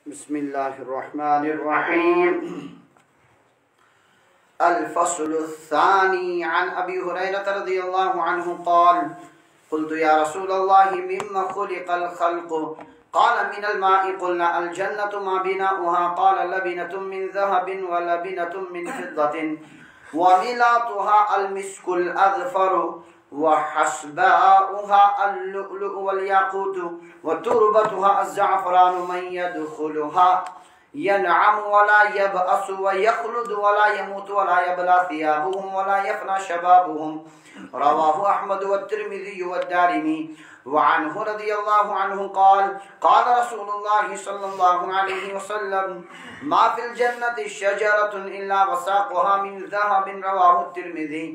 بسم الله الرحمن الرحيم. الفصل الثاني. عن أبي هريرة رضي الله عنه قال: قلت يا رسول الله مما خلق الخلق؟ قال: من الماء. قلنا: الجنة ما بناؤها؟ قال: لبنة من ذهب ولبنة من فضة وملاطها المسك الأذفر وحسباؤها اللؤلؤ والياقوت وتربتها الزعفران. من يدخلها ينعم ولا يبأس ويخلد ولا يموت ولا يبلى ثيابهم ولا يفنى شبابهم. رواه أحمد والترمذي والدارمي. وعنه رضي الله عنه قال: قال رسول الله صلى الله عليه وسلم: ما في الجنة شجرة إلا وساقها من ذهب. رواه الترمذي.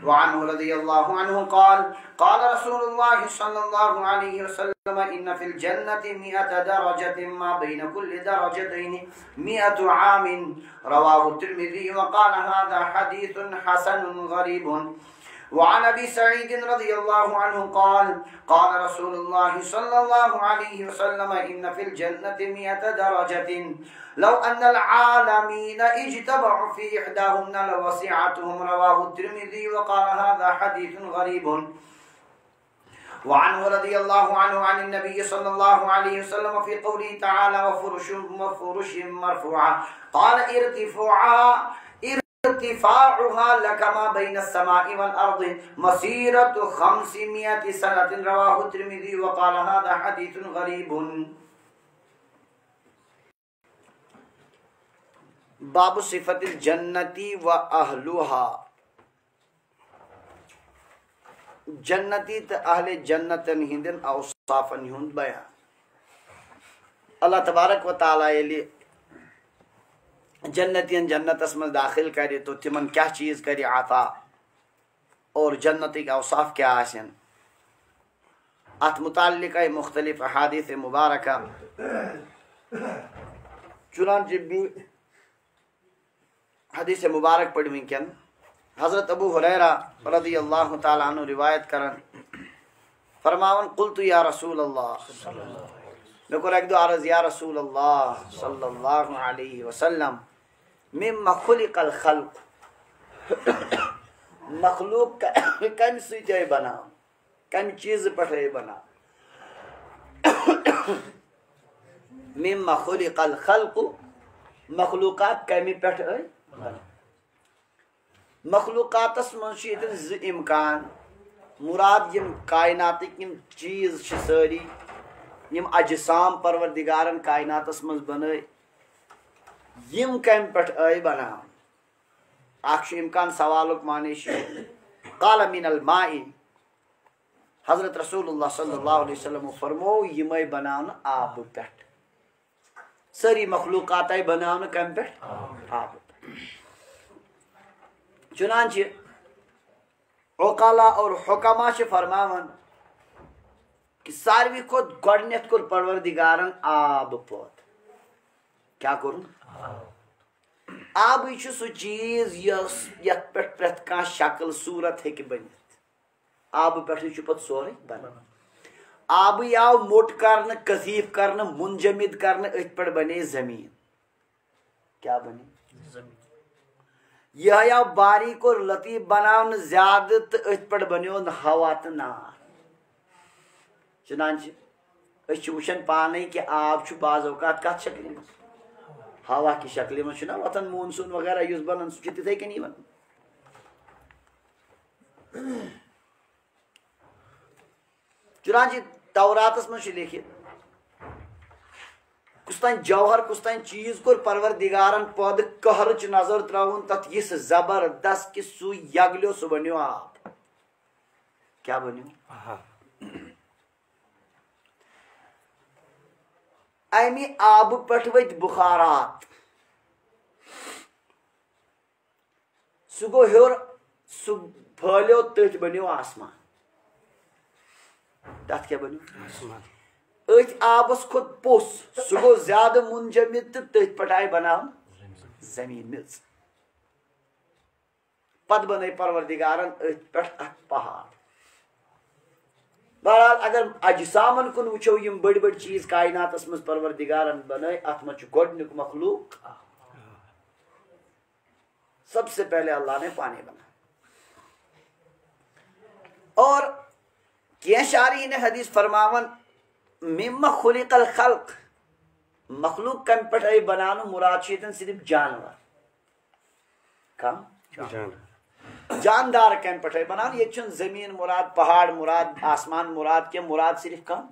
وعنه رضي الله عنه قال: قال رسول الله صلى الله عليه وسلم: إن في الجنة 100 درجة ما بين كل درجتين 100 عام. رواه الترمذي. وقال: هذا حديث حسن غريب. وعن أبي سعيد رضي الله عنه قال: قال رسول الله صلى الله عليه وسلم: إن في الجنة 100 درجة لو أن العالمين اجتمعوا في إحداهن لوسعتهم. رواه الترمذي. وقال: هذا حديث غريب. وعنه رضي الله عنه عن النبي صلى الله عليه وسلم في قوله تعالى: وفرش مرفوعة. قال: ارتفاعها لكما بين السماء والأرض مسيرة 500 سنة. رواه الترمذي. وقال: هذا حديث غريب. باب صفت الجنتی و اہلها. جنتی تو اہل جنتن ہندن اوصافن ہند بیان. اللہ تبارک و تعالی یلی جنتین جنتس من داخل کرے تو تمن کیا چیز کرے عطا اور جنتی کا اوصاف کیا آسن. ات متعلق مختلف احادیث مبارکہ چنانچہ بھی حدیث مبارک پڑھ ونکن حضرت ابو ہریرہ رضی اللہ تعالی عنہ روایت کرن فرماون: قلت یا رسول اللہ، میں کو ایک دو عرض یا رسول اللہ صلی اللہ علیہ وسلم، مما خلق الخلق، مخلوق کم سیتے بنا، کم چیز پٹھے بنا. مما خلق الخلق، مخلوقات کمی پٹھے بنا. مخلوقاتس من ز امکان مراد یم کائناتک یم چیز ساری یم اجسام پروردگارن کائناتس من بنائے یم کم پٹ بنا. اخ امکان سوالک معنی قال من الماء. حضرت رسول اللہ صلی اللہ علیہ وسلم فرمو یم بنان آب پٹ. ساری مخلوقات بنان کم پٹ آب. چنانچہ عقلا اور حکما فرماون کہ ساروی کھت گۄڈنیتھ کور پروردگارن آب پود. کیا کرن؟ آب سہ چیز یت پہ پریت کان شکل صورت ہیکہ بنت. آب پہ پت سورے بن. آب آو موٹ کرنے، کثیف کرنے، منجمد کرنے، ات پہ بنے زمین. کیا بنے؟ زمین. یہ آو باریک اور لطیف بناون زیادہ تو ات پہ بنو ہوا تو نار. چنانچہ اس وچن پانے کہ آب بعض اوقات کت شکل میں ہوا کی شکل میں چھنا وطن مونسون وغیرہ یس بنان سہ تتھے کنی بنان. چنانچہ توراتس من لکھت کستان جوہر کستان چیز کور پروردگارن پود قہرچ نظر تراون تت یس زبردست کہ سو یگلیو سہ بنیو آب. کیا بنیو؟ امی آب پٹ ورت بخارات. سہ گو ہیور سہ پھلیو تتھ بنیو آسمان. تت کیا بنیو؟ آسمان. ات آبس کھت پوس سہ گو زیادہ منجمد تو تتھ پہ آئی بناون زمین میز. پت بنائی پروردگارن ات پہ اک پہاڑ. بہرحال اگر اجسامن کن وچو یم بڑ بڑ چیز کائنات مز پروردگارن بنائے ات مز گۄڈنیُک مخلوق سب سے پہلے اللہ نے پانی بنا اور کیا شارحین حدیث فرماون مما خلق الخلق مخلوق کم پٹھائی بنانو مراد شیطن صرف جانور کم جاندار کم پٹھائی بنانو یہ چون زمین مراد پہاڑ مراد آسمان مراد کے مراد صرف کم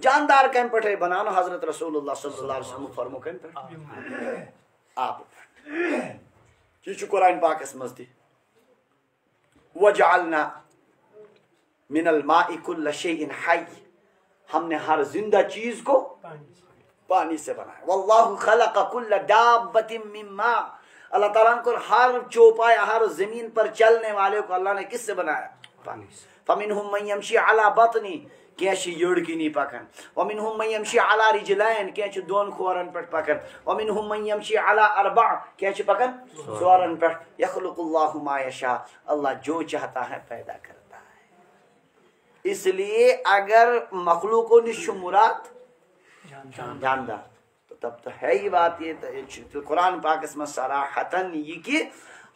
جاندار کم پٹھائی بنانو حضرت رسول اللہ صلی اللہ علیہ وسلم فرمو کم پٹھائی آپ یہ چھو قرآن پاک اس مزدی وَجَعَلْنَا مِنَ الْمَاءِ كُلَّ شَيْءٍ حَيٍّ ہم نے ہر زندہ چیز کو پانی سے بنایا واللہ خلق کل دابۃ من ماء اللہ تعالیٰ نے ہر چوپایا ہر زمین پر چلنے والے کو اللہ نے کس سے بنایا پانی سے فمنہم من یمشی علی بطنی کینچہ یڑ کنی پکن ومنہم من یمشی علی رجلین کینچہ دون کھورن پٹ پکن ومنہم من یمشی علی اربع کینچہ پکن ژورن پٹ یخلق اللہ ما یشاء اللہ جو چاہتا ہے پیدا کرتا ہے اس لیے اگر مخلوقوں نے شمرات جاندار تو تب تو ہے ہی بات یہ قرآن پاک اس میں صراحتاً یہ کہ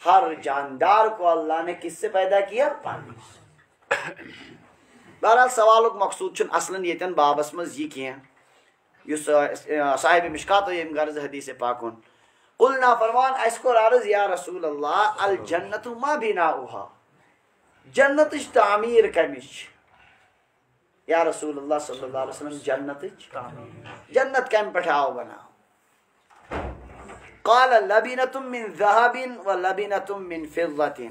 ہر جاندار کو اللہ نے کس سے پیدا کیا پانی سے بہرحال سوالک مقصود چھن اصلاً یتن بابس مز یہ کیا یس صاحب مشکات یم غرض حدیث پاکون قلنا فرمان اس کو عرض یا رسول اللہ الجنت ما بناؤها جنت تعمیر کمش یا رسول اللہ صلی اللہ علیہ وسلم جنت کم پٹھاؤ بناؤ قال لبنۃ من ذهب و لبنۃ من فضة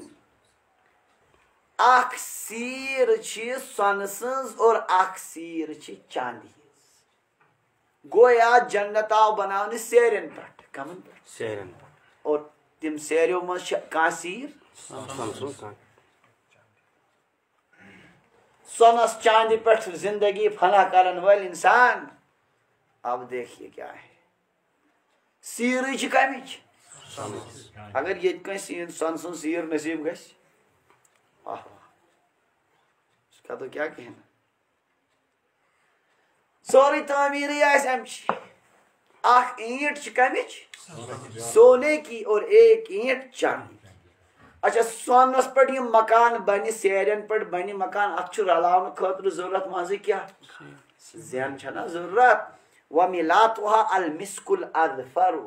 اخ سیر چھ سون سنز اور اخ سیر چھ چاندی گویا جنت آو بناؤنی سیرن پٹ کمن پٹ سیرن پٹ اور تم سیریو مز کان سیر سونس چاندی پٹھ زندگی فنا کرن ول انسان اب دیکھیے کیا ہے سیرچ کمچ اگر یہ کہیں سن سن سیر نصیب گھس اس کا تو کیا کہنا سوری تعمیری ایسے امچ اخ اینٹ کمچ سونے کی اور ایک اینٹ چاندی اچھا سونس پہ یہ مکان بنی سیرین پہ بنی مکان ات رلاؤن خاطر ضرورت مزے کیا زین چھنا ضرورت وَمِلَاتُهَا الْمِسْكُ الْأَذْفَرُ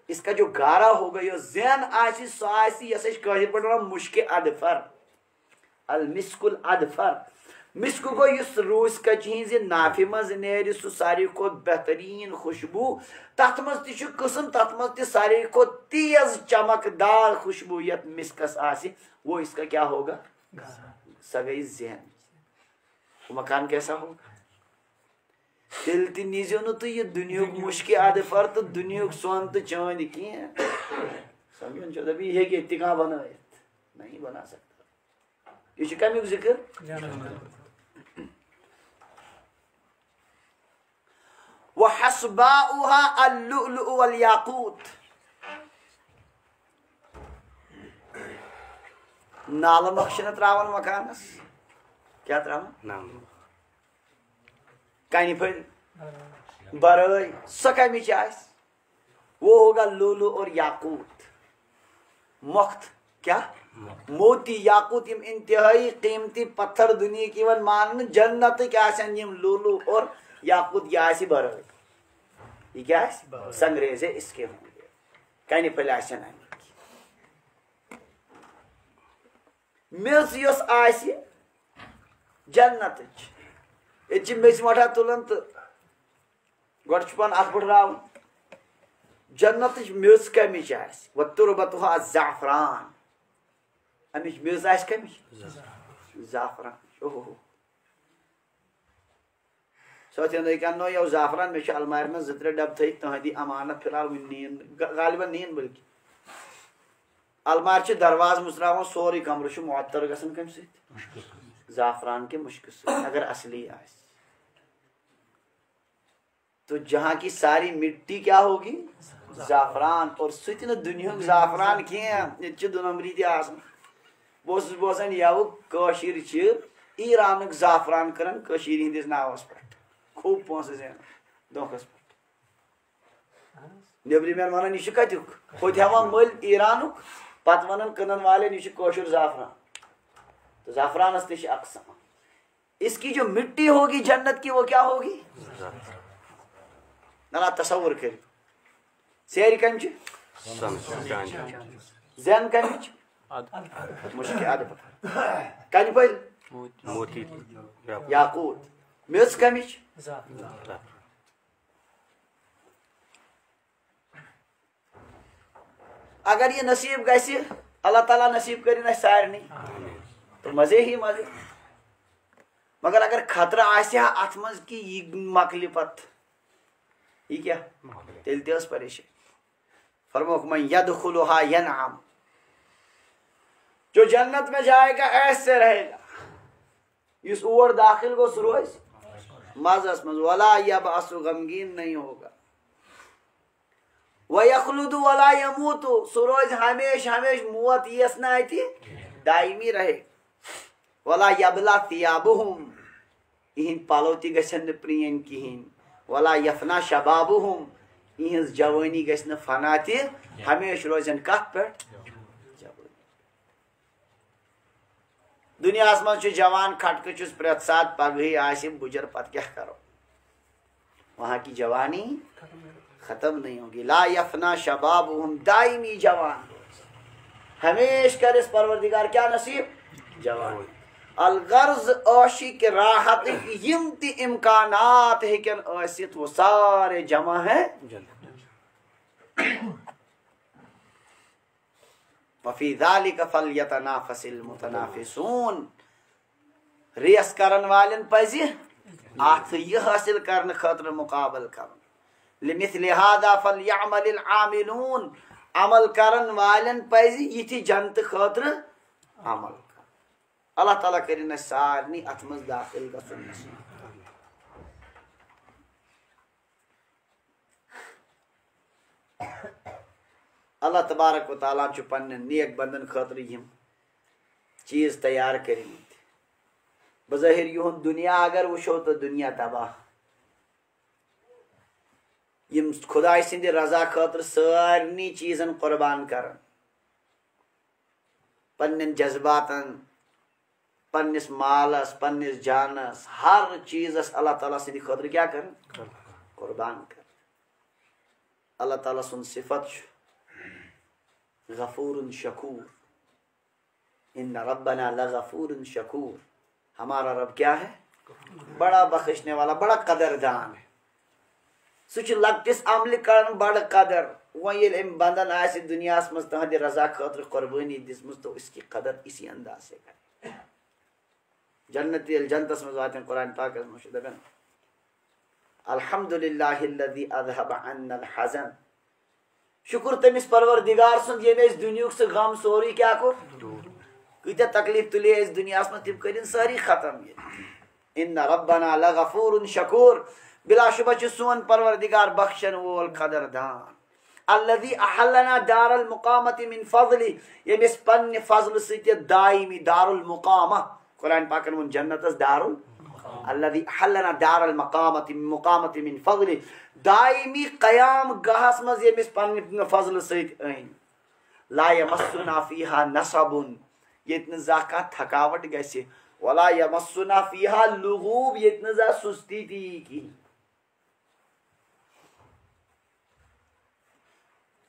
اس کا جو گارا ہوگا یہ زین آسی سو آسی یہ سچ کہیر پڑھ رہا مشک ادفر المسک الادفر مسک کو اس روس کا چیز نافی مز نیری سو ساری کو بہترین خوشبو تحت مزتی شو قسم تحت مزتی ساری کو تیز چمک دار خوشبو یت مسکس آسی وہ اس کا کیا ہوگا سگئی ذہن وہ مکان کیسا ہوگا تیل تی نیزیو نو تو یہ دنیا کو مشکی ادفر تو دنیا کو سون تو چاند کی ہیں سمجھن چاہتا بھی یہ کہ اتقاں بنایت نہیں بنا سکتا یہ چکا میں ذکر وَحَسْبَاؤُهَا اللُّؤْلُؤُ وَالْيَاقُوتُ نال مخشنت راون مکانس کیا تراون نام کانی پھر برائی سکمی چاہیس وہ ہوگا لولو اور یاقوت مخت کیا موتی یاقوت یم انتہائی قیمتی پتھر دنیا کی ون مان جنت کیا سن یم لولو اور یاقوت یہ آسی برائی یہ کیا ہے سنگریزے اس کے ہوں گے کانی پھر آسن آئی میز یوس آسی جنت یہ میز مٹھا تلن تو گوڑ چھپان ات بڑھ راون جنت میز کمیچ آس وتربتها الزعفران امیچ میز آس کمیچ زعفران اوہ سوچن دے کہن نو یو زعفران میں المار میں زتر ڈب تھئی تہدی امانت فی الحال نین غالبا نین بلکہ المار چھ دروازہ مسراون سوری کمرہ چھ معطر گژھن کم سۭتۍ زعفران کے مشک سے اگر اصلی آئے تو جہاں کی ساری مٹی کیا ہوگی زعفران اور سوچنا دنیا زعفران کیا یہ دو نمبری دی آسان بوسن یاو کاشیر چھ ایران زعفران کرن کشیر ہندس ناوس پہ خوب پونس زین دھوکس پہ نیبرمین ونان یہ کتیک ہوت ہیوان مل ایرانک پتہ ونان کنن والے یہ کوشر زعفران تو زعفرانس تہ اقسام اس کی جو مٹی ہوگی جنت کی وہ کیا ہوگی نہ تصور کر سیر کم زین کم مشکل اد کن پل یاقوت میژ کمچ اگر یہ نصیب گژھِ اللہ تعالیٰ نصیب کرن اس سارنی تو مزے ہی مزے مگر اگر خطرہ آسہِ ہا اتھ منٛز کہ یہ مکلہِ پت یہ کیا تیل تہِ ٲس پریشان فرموک من یدخلها ینعم جو جنت میں جائے گا ایسے رہے گا اس اور داخل کو سروز مزس مز ولا یبعث غمگین نہیں ہوگا وَيَخْلُدُ وَلَا يَمُوتُ سروز ہمیش ہمیش موت یس نہ آتی دائمی رہے وَلَا يَبْلَى ثِيَابُهُمْ اِہن پالو تی گژھن نہ پرین کہین وَلَا يَفْنَى شَبَابُهُمْ اِہنز جوانی گژھِ نہ فنا تہ ہمیش روزن کت پہ دنیا من جوان کھٹکچس پریت سات پگہی آسہ بجر پت کیا کرو وہاں کی جوانی ختم نہیں ہوگی لا یفنا شبابہم دائمی جوان ہمیش کر اس پروردگار کیا نصیب جوان الغرض عاشی کے راحت یم تی امکانات ہیکن ایست وہ سارے جمع ہیں وفی ذالک فلیتنافس المتنافسون ریس کرن والن پزی اتھ یہ حاصل کرن خاطر مقابل کرن لمثل هذا فليعمل العاملون عمل کرن والن پزی یہ جنت خاطر عمل کرن اللہ تعالیٰ کرن سارنی ات مز داخل گژھن نصیب اللہ تبارک و تعالیٰ چھ پنن نیک بندن خاطر یم چیز تیار کرمت بظاہر یہن دنیا اگر وچھو تو دنیا تباہ یم خدا سند رضا خاطر سارنی چیزن قربان کرن پنن جذباتن پنس مالس پنس جانس ہر چیزس اللہ تعالیٰ سند خاطر کیا کرن قربان کر اللہ تعالیٰ سن صفت غفور شکور ان ربنا لغفور شکور ہمارا رب کیا ہے بڑا بخشنے والا بڑا قدردان ہے سچ لکٹس عمل کرن بڑ قدر وہ یل ام بندن آس دنیا مز تہند رضا خاطر قربانی دسمز تو اس کی قدر اسی انداز سے کرے جنت جنتس مز واتن قرآن پاک مش دپن الحمدللہ الذی اذهب عنا الحزن شکر تمس پروردگار سند یم اس دنیا سے غم سوری کیا کو کتیا تکلیف تلی اس دنیا میں تم کرن ساری ختم یہ ان ربنا لغفور شکور بلا شبہ سون پروردگار بخشن وول قدردان الذي احلنا دار المقامت من فضلی یم اس پن فضل ست دائمی دار المقامہ قرآن پاک من جنت دار الذي احلنا دار المقامت مقامت من فضلی دائمی قیام گاہس مز یمس پن فضل ست این لا یمسنا فیہا نصب یتن زاکا تھکاوٹ گژھِ ولا یمسنا فیہا لغوب یتن زا سستی تی کی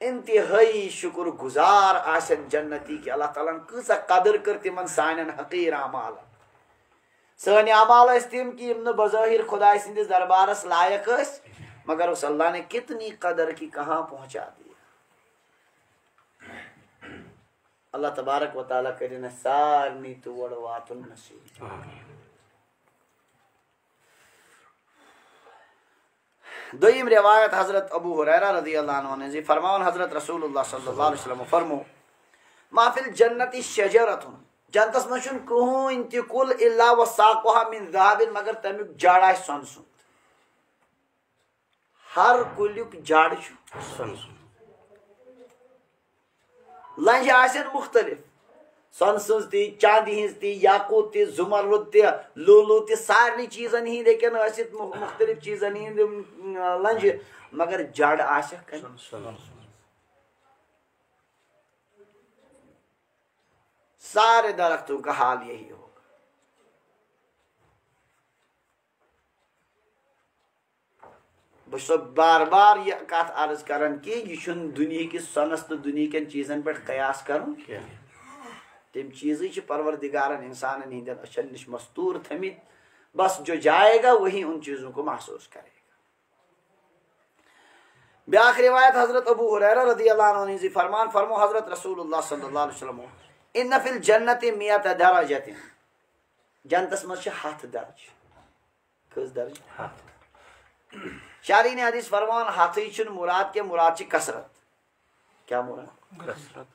انتہائی شکر گزار آسن جنتی کہ اللہ تعالیٰ کسا قدر کر تمن سانن حقیر اعمال سانی اعمال اس تم کی یم بظاہر خدا سندس دربارس لائق اس مگر اس اللہ نے کتنی قدر کی کہاں پہنچا دیا اللہ تبارک و تعالیٰ کرن سارنی توڑ واتن نصیب دویم روایت حضرت ابو ہریرہ رضی اللہ عنہ نے فرماؤن حضرت رسول اللہ صلی اللہ علیہ وسلم فرمو ما فی الجنت شجرت جنتس منشن کہوں انتی کل الا وساقها من ذهب مگر تمیک جاڑا سن سن ہر کلیک جاڑ سن سن لنج آسن مختلف سون سز تی چاندی ہز تی یاقوت تی زمرد تی لولو تی سارے چیزن ہند ہیکن ٲسِتھ مختلف چیزن ہند لنجہ مگر جڑ آسکھ سارے درختوں کا حال یہی ہوگا. بس بار بار یہ کت عرض کران کہ یہ دنیا کس سنس تو دنیا کن چیزن پہ قیاس کرن تم چیز پروردگارن انسانن ہندین اچھن نش مستور تھمت بس جو جائے گا وہی ان چیزوں کو محسوس کرے گا. بیاکھ روایت حضرت ابو ہریرہ رضی اللہ عنہ نے فرمان فرمو حضرت رسول اللہ صلی اللہ علیہ وسلم ان فی الجنت 100 درجۃ جنتس مز 7 درج کس درج 7 شارین حدیث فرمان ہاتھی چھ مراد کے مراد چھ کثرت کیا مراد کثرت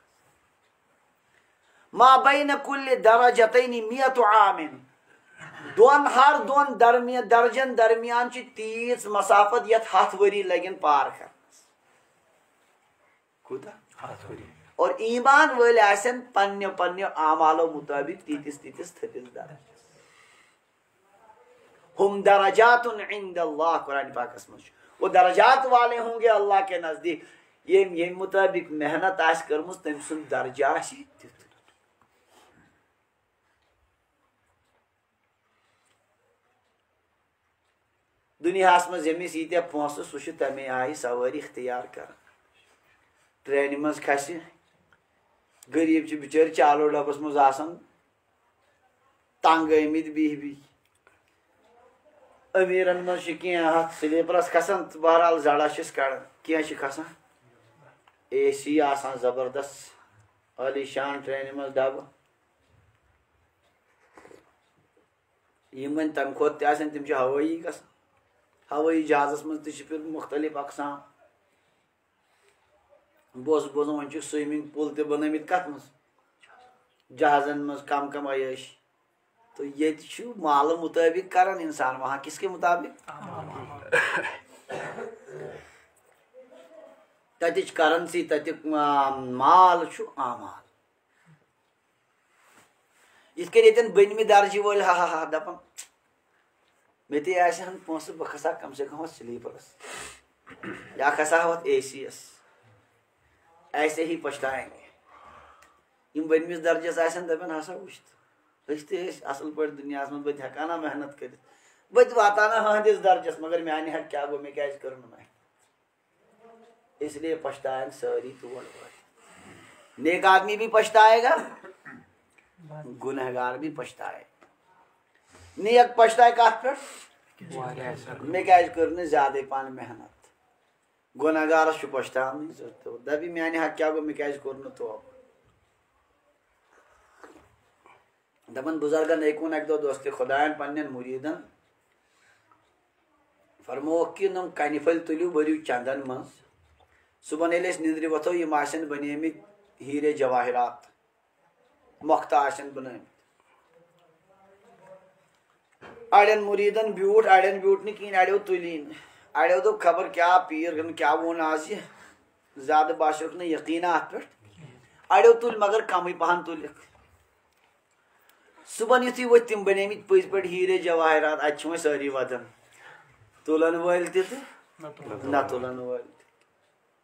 ما بین کل درجتین 100 عام دون ہر دون درجن درمیان چھ تیز مسافت یت 7 وری لگن پار کرنس کوتا 7 وری اور ایمان ول آسن پنہ پنہ اعمالو مطابق تیتس تھتس درجہ ہم درجات عند اللہ قرآن پاک میں وہ درجات والے ہوں گے اللہ کے نزدیک یہ مطابق محنت آس کرمس تم سن درجہ آسی دنیا مز یمس یتیا پونسہ سہ تمے آئی سواری اختیار کر ٹرین مز کھس غریب بچار چالو ڈبس مز آسان تنگ آمت بی امیرن مز کی سلیپرس کھسان بہرحال زڑا چس کڑان کی کھسان اے سی آسان زبردست عالی شان ٹرین مز ڈبہ یم تمہ کھت تم ہوٲیی گژھان ہوٲیی جہازس مز تہ مختلف اقسام بوزان ون سوئمنگ پول تہ بنٲمٕتۍ کت مز جہازن مز کم کم عیٲش تو یہ مال مطابق کران انسان وہاں کس کے مطابق تتچ کرنسی تتیک مال اعمال یت کن یتن بنمہ درجہ ول ہا دپان مے تے آسہن پونسہ بہ کھسا کم سے کم سلیپرس یا کھسا ہوت اے سی یس ایسے ہی پچھتائیں گے یم بنمس درجس آسن دپان ہسا وچھ اصل پہ دنیا من بہت ہکانا محنت کر بہت واتانا ہندس درجس مگر میانہ حق کیا گو میں کیا کر محنت اس لیے پچھتائیں ساری تور نیک آدمی بھی پچھتائے گا گنہگار بھی پچھتائے نیک پچھتائے کت پہ میں کیا کر زیادہ پان محنت گنہگارس پچھتان دبی میانہ حق کیا گو میں کیا کور تو دپان بزرگن ایکون اک دہ دوست خدایان پنن مریدن فرموک کہ نم کنہ پھل تلیو بریو چندن من صبح یل نندر وتھو یم آسن بنیمت ہیرے جواہرات مختہ آسن بنیمت اڑین مریدن بیوٹ اڑین بیوٹ نہ کہین اڑیو تلین اڑیو دپ خبر کیا پیر کیا وون آج زیادہ باسیوک نہ یقین ات پہ اڑیو تل مگر کمی پہن تلک صبح یتھے ورت تم بنیمت پز پہ ہیرے جواہرات اتہ ساری ودان تلن ول نہ تلن ول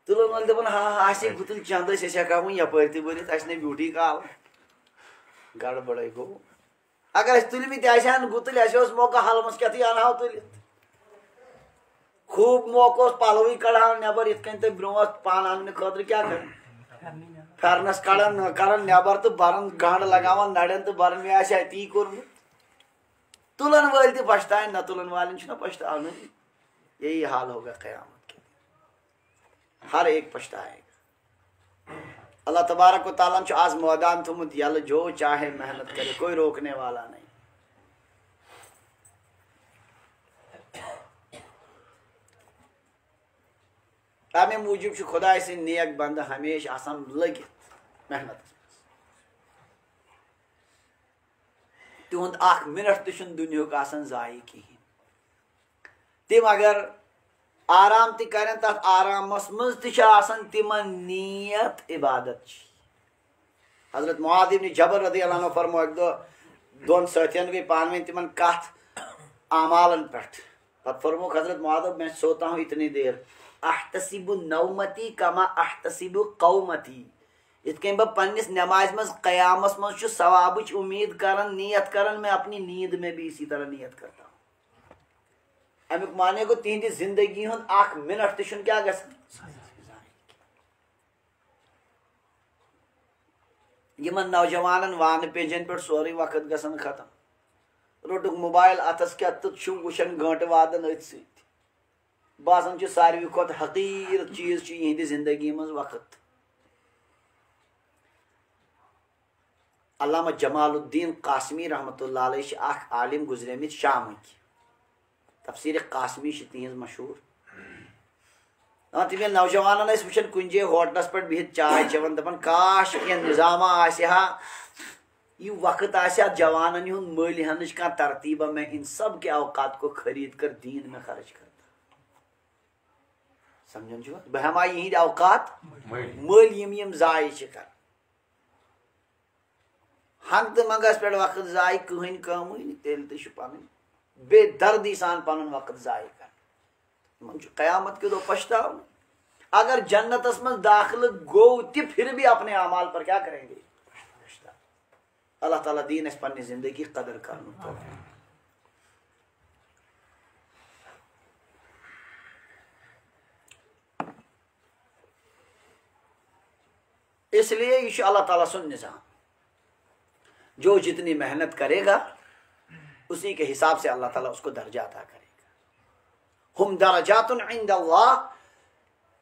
تلن ول دپان ہاں آسے گتل چند اس ہیکا ون یپر تہ بنت اس نے بیوٹی کال گڑبڑے گو اگر اس تلمت آسان گتل اس موقع حلمس کتھی انہو تلت خوب موقع پلوی کڑان نبر یت کن تہ برو پان انہ خاطر کیا کر پھرنس کڑان کران نبر تو بران گانڈ لگاوان نڑین تو بران میں آسہ تی کورمت تلن ول تہ پچھتائیں نہ تلن والن چھنا پچھتاون یہی حال ہوگا قیامت کے دن ہر ایک پچھتائے گا. اللہ تبارک و تعالیٰ نے آج میدان تھومت یل جو چاہے محنت کرے کوئی روکنے والا نہیں. تمے موجوب خدا سن نیک بندہ ہمیشہ آسان لگت محنت تہد اخ منٹ تہ دنیا آسان ضائع کہین تم اگر آرام تہ کرن تر آرامس مز تہ آسان تمن نیت عبادت حضرت معاذ ابن جبل رضی اللہ عنہ فرمو ایک دون ساتھین گئی پانویں تمن کات اعمالن پٹھ پت فرمو حضرت معاذ میں سوتا ہوں اتنی دیر احتسب نومتی کما احتسب قومتی ات کن بہ پنس نماز مز قیامس مز ثوابچ امید کرن نیت کرن میں اپنی نیند میں بھی اسی طرح نیت کرتا ہوں امیک معنی گو تہندی زندگی ہند اخ منٹ تشن کیا گژھن یمن نوجوانن وان پیجن پہ سوری وقت گژھن ختم روٹک موبائل اتس کیا تو وچن گھنٹہ وادن ات ست باسان ساروی کھت حقیر چیز یہندی زندگی مز وقت علامہ جمال الدین قاسمی رحمۃ اللہ علیہ اخ عالم گزریمت شامک تفسیر قاسمی تہذ مشہور تم نوجوانن وچن کن جائے ہوٹلس پہ بہت چائے چون دپان کاش یہ نظامہ آسہا یہ وقت آسہا جوانن ہند مل ہنچ کھانا ترتیبہ میں ان سب کے اوقات کو خرید کر دین میں خرچ کرتا سمجھن چھو بہ ہما یہند اوقات مل یم ضائع کر ہنگ تو منگس پہ وقت ضائع کہین کم تیل تو پن بے دردی سان پن وقت ضائع کر قیامت کے دو پچھتاؤ اگر جنتس میں داخل گو تی پھر بھی اپنے اعمال پر کیا کریں گے اللہ تعالیٰ دین اس پنی زندگی قدر کرنا اس لیے یہ اللہ تعالیٰ سن نظام جو جتنی محنت کرے گا اسی کے حساب سے اللہ تعالیٰ اس کو درجہ عطا کرے گا ہم درجات عند اللہ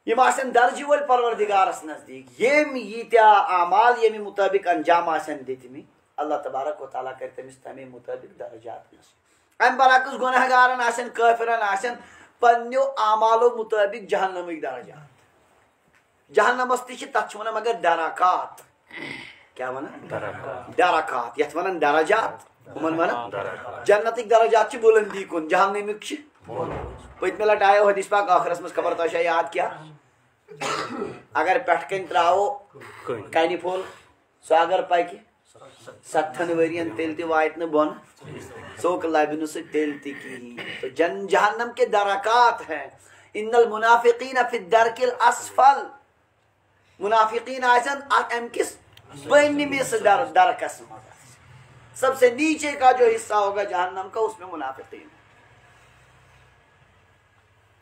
یہ آسن درجہ ول پروردگارس نزدیک یم یتیا اعمال یمی مطابق انجام آسن دتمی اللہ تبارک و تعالیٰ کرے تمس تمے مطابق درجات نصیب ام برعکس گناہ گارن آسن کافرن آسن پنیو اعمالو مطابق جہنمک درجات جہنمس تہ تتھ ونان مگر درکات کیا ونان درکات یتھ ونان درجات ہمن ونان جنتک درجات چھ بلندی کن جہنمک چھ پتمہ لٹ آئے حدیث پاک آخرس مز خبر تو یاد کیا اگر پٹھ کن تراو کنہ پھول سو اگر پکہ 7 ورین تیل تہ وات نہ بون سوک لبہ نہ سہ تیل تہ کہین تو جہنم کے درکات ہیں ان المنافقین فی الدرک الاسفل منافقین آسن ام کس بنمس درکس مز سب سے نیچے کا جو حصہ ہوگا جہنم کا اس میں منافقین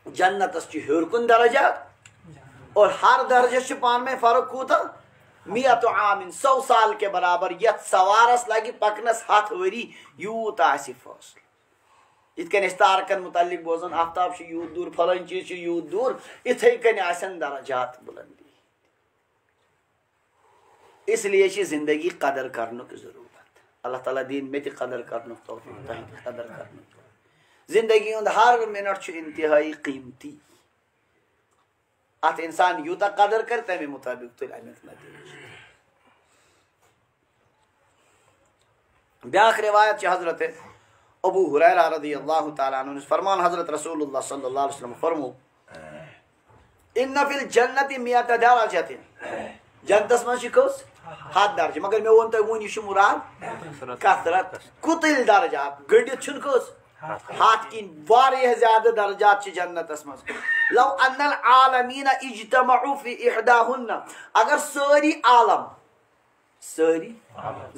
جنتس چھ ہیور کن درجات اور ہر درجہ چھ پان میں فرق کوتا 100 عام 100 سال کے برابر یت سوارس لگی پکنس 7 وری یوت آسی فاصل ات کن تارکن متعلق بوزن آفتاب چھ یوت دور فلان چیز چھ یوت دور اتھے کن آسن درجات بلندی اس لیے چھ زندگی قدر کرنے کی ضرورت اللہ تعالیٰ دین میں تہ قدر کرنے توفیق تہ قدر کرنے زندگی ہند ہر منٹ چھ انتہائی قیمتی ات انسان یوتا قدر کر تمے مطابق تل امیک نتیجہ بیاکھ روایت چھ حضرت ابو ہریرہ رضی اللہ تعالی عنہ فرمان حضرت رسول اللہ صلی اللہ علیہ وسلم فرمو ان فی الجنت 100 درجات جنتس من کس 7 درجہ مگر میں ون تہ ون یہ مراد کثرت کتل درجات گڈت چھن کس ہاتھ کی واریہ زیادہ درجات چھ جنتس مز لو ان العالمین اجتمعوا فی احداہن اگر ساری عالم ساری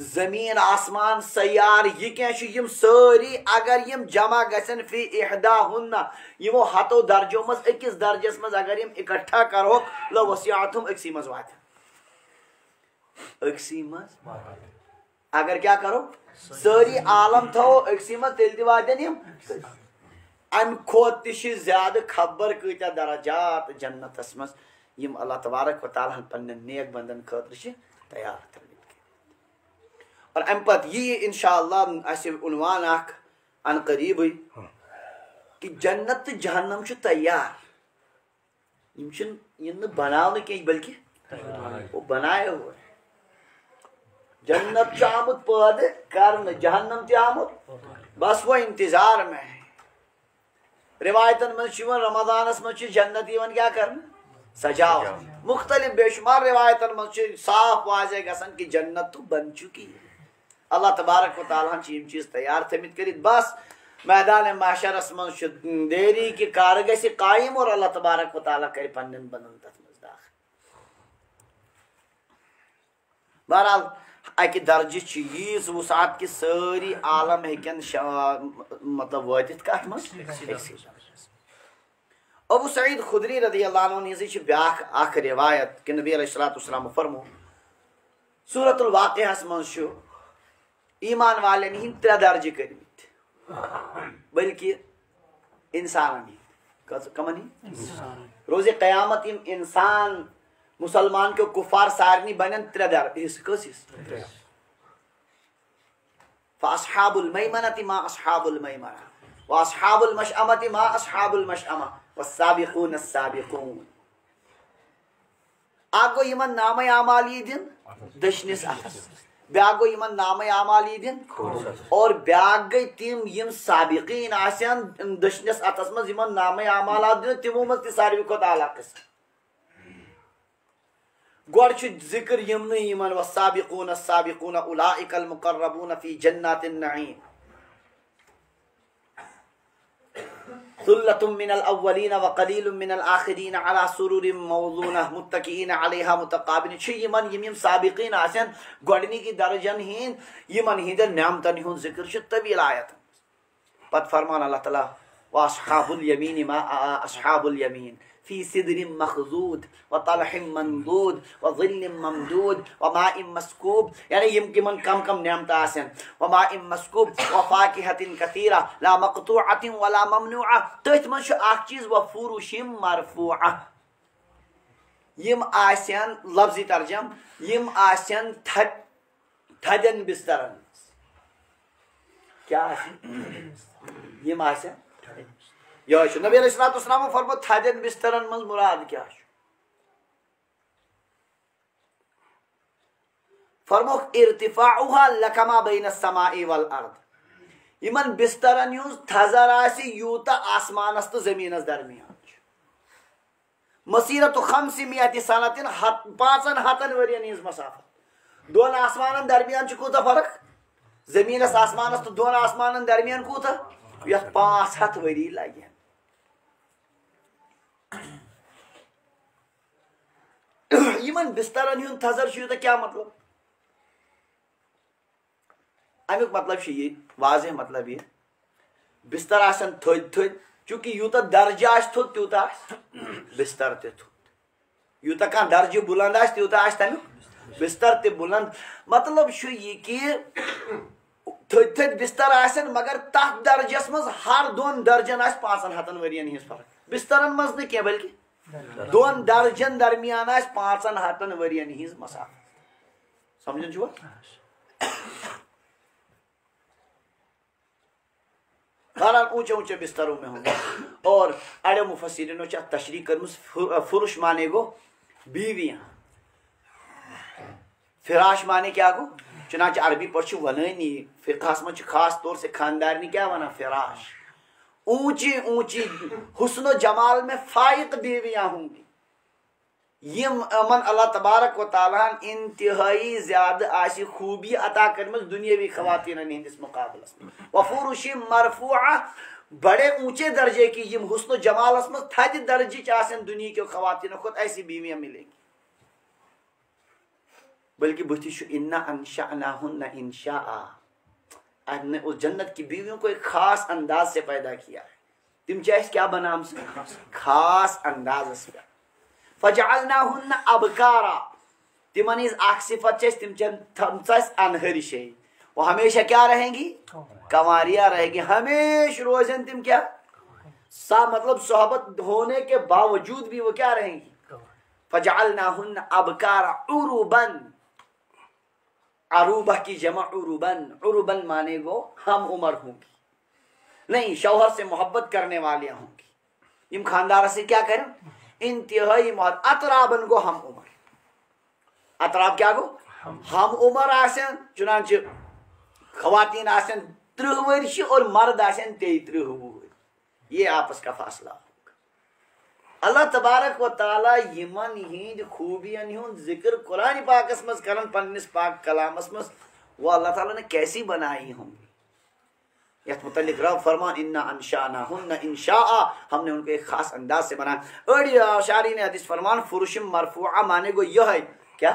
زمین آسمان سیار یہ کیا یم ساری اگر یم جمع گژھن فی احداہن یمو ہتو درجوں مز اکس درجس مز اگر یم اکٹھا کرو لو وسعتهم اکسی مز وات اکسی مز اگر کیا کرو ساری عالم تھو اکسی مز تیل دیواتن یم ام کھوت تہ زیادہ خبر کتیا درجات جنتس مز یم اللہ تبارک و تعالی پنن نیک بندن خاطر چھ تیار تھمت اور ام پت یہ انشاءاللہ اس عنوان اخ ان قریب کہ جنت تہ جہنم چھ تیار یم چھ یم بناون کی بلکہ وہ بنائے ہوئے جنت چھ آمت پید کرن جہنم تہ آمت بس وہ انتظار میں ہے روایتن من رمضانس من جنت یوان کیا کرنا سجاؤ مختلف بے شمار روایتن من صاف واضح گژھان کہ جنت تو بن چکی ہے اللہ تبارک و تعالیٰ چیم چیز تیار تھمت کرت بس میدان محشرس من دیری کہ کار گژھِ قائم اور اللہ تبارک و تعالیٰ کر پنن بندن تتھ مز داخل بہرحال اکہ درجہ ییز وسعت کہ ساری عالم ہیکن مطلب واتت کت مز ابو سعید خدری رضی اللہ عنہ ہز بیاکھ اخ روایت کہ نبی علیہ الصلوۃ والسلام فرمو سورۃ الواقعہ مز ایمان والن ہند 3 درجہ کرمت بلکہ انسان کمن روز قیامت یم انسان مسلمان کے کفار سارنی بنن 3 درجہ کس فاصحاب المیمنة ما اصحاب المیمنة واصحاب المشأمة ما اصحاب المشأمة والسابقون السابقون آگو یمن نام اعمال دن دشنس اتھس بیاکھ گو یمن نام اعمال دن اور بیاکھ گئی تم یم سابقین آسان دشنس اتھس مز یمن نام اعمالات دن تمو مز تہ ساروی کھت اعلیٰ قسم گوڑ ذکر یمن یمن والسابقون السابقون اولئک المقربون فی جنات النعیم ثلة من الأولين وقليل من الآخرين على سرور موضونة متكئين عليها متقابلين چھ یمن یم سابقین آسن گوڑنی کی درجن ہین یمن ہندن نعمتن ہن ذکر چھ طویل آیت پت فرمان اللہ تعالی واصحاب الیمین ما اصحاب الیمین فی صدر مخضود وطلح منضود وظل ممدود وماء مسکوب یعنی یم کی من کم کم نعمت آسن وماء مسکوب وفاکہۃ کثیرہ لا مقطوعۃ ولا ممنوعہ تتھ من اخ چیز وفروش مرفوعہ یم آسن لفظی ترجم یم آسن تھدن بسترن کیا یم آسن یہ نبی علیہ الصلوۃ والسلام فرمو تھدن بسترن مز مراد کیا فرمو ارتفاعها لکما بین السماء والارض یمن بسترن یوز تھزر آسی یوتا آسمانس تو زمینس درمیان مسیرت 500 سنتن 500 ورین ہز مسافت دون آسمانن درمیان کوتا فرق زمینس آسمانس تو دون آسمانن درمیان کوتا یت 500 وری لگن یمن بسترن ہند تھزر یوتا کیا مطلب امیک مطلب یہ واضح مطلب یہ بستر آسن تھد تھد چونکہ یوتا درجہ آس تھد تیوتا بستر تہ تھد یوتا کان درجہ بلند آس تیوتا آس تمیک بستر تہ بلند مطلب یہ کہ تھد تھد بستر آسن مگر تک درجس مز ہر 2 درجن آس 500 ورین ہز فرق بسترن مز نہ کی بلکہ 2 درجن درمیان آس 500 ورین ہز مسافت سمجھن چھو بہرحال اونچے اونچے بستروں میں ہوں گے اور اڑے مفسرین نے تشریح کرمس فرش مانے گو بیویاں فراش مانے کیا گو چنانچہ عربی پر ونانی فقہ من خاص طور سے خاندارنی کیا ونا فراش اونچی اونچی حسن و جمال میں فائق بیویاں ہوں گی یم امن اللہ تبارک و تعالیٰ انتہائی زیادہ آسی خوبی عطا کرمز دنیاوی خواتین ہندس مقابلس وفروش مرفوعہ بڑے اونچے درجے کی یم حسن و جمال اس میں تھد درجے چاسن دنیا کے خواتین خود ایسی بیویاں ملیں گی بلکہ بہتی انا انشأناہن انشاء ہم نے اس جنت کی بیویوں کو ایک خاص انداز سے پیدا کیا ہے تم چاہیے کیا بنا ہم سے خاص انداز سے فجعلناہن ابکارا تمن ہز اخ صفت تم انہر شے وہ ہمیشہ کیا رہیں گی کنواریاں رہیں گی ہمیشہ روزن تم کیا مطلب صحبت ہونے کے باوجود بھی وہ کیا رہیں گی فجعلناہن ابکارا عروبن عروبہ کی جمع عروبن عروبن مانے گو ہم عمر ہوں گی نہیں شوہر سے محبت کرنے والیاں ہوں گی یم خاندار سے کیا کریں انتہائی محبت اطرابن گو ہم عمر اطراب کیا گو ہم عمر آسن چنانچہ خواتین آسن 30 ورش اور مرد آسن 33 ور یہ آپس کا فاصلہ ہوگا اللہ تبارک و تعالی یمن ہند خوبین ہند ذکر قرآن پاکس مز کرن پنس پاک کلامس مز وہ اللہ تعالیٰ نے کیسی بنائی ہوں گی یت متعلق رب فرمان انا انشأناہن انشاء، ہم نے ان کو ایک خاص انداز سے بنایا. اڑی شاعری نے حدیث فرمان فرشم مرفوعہ مانے گو یہ ہے کیا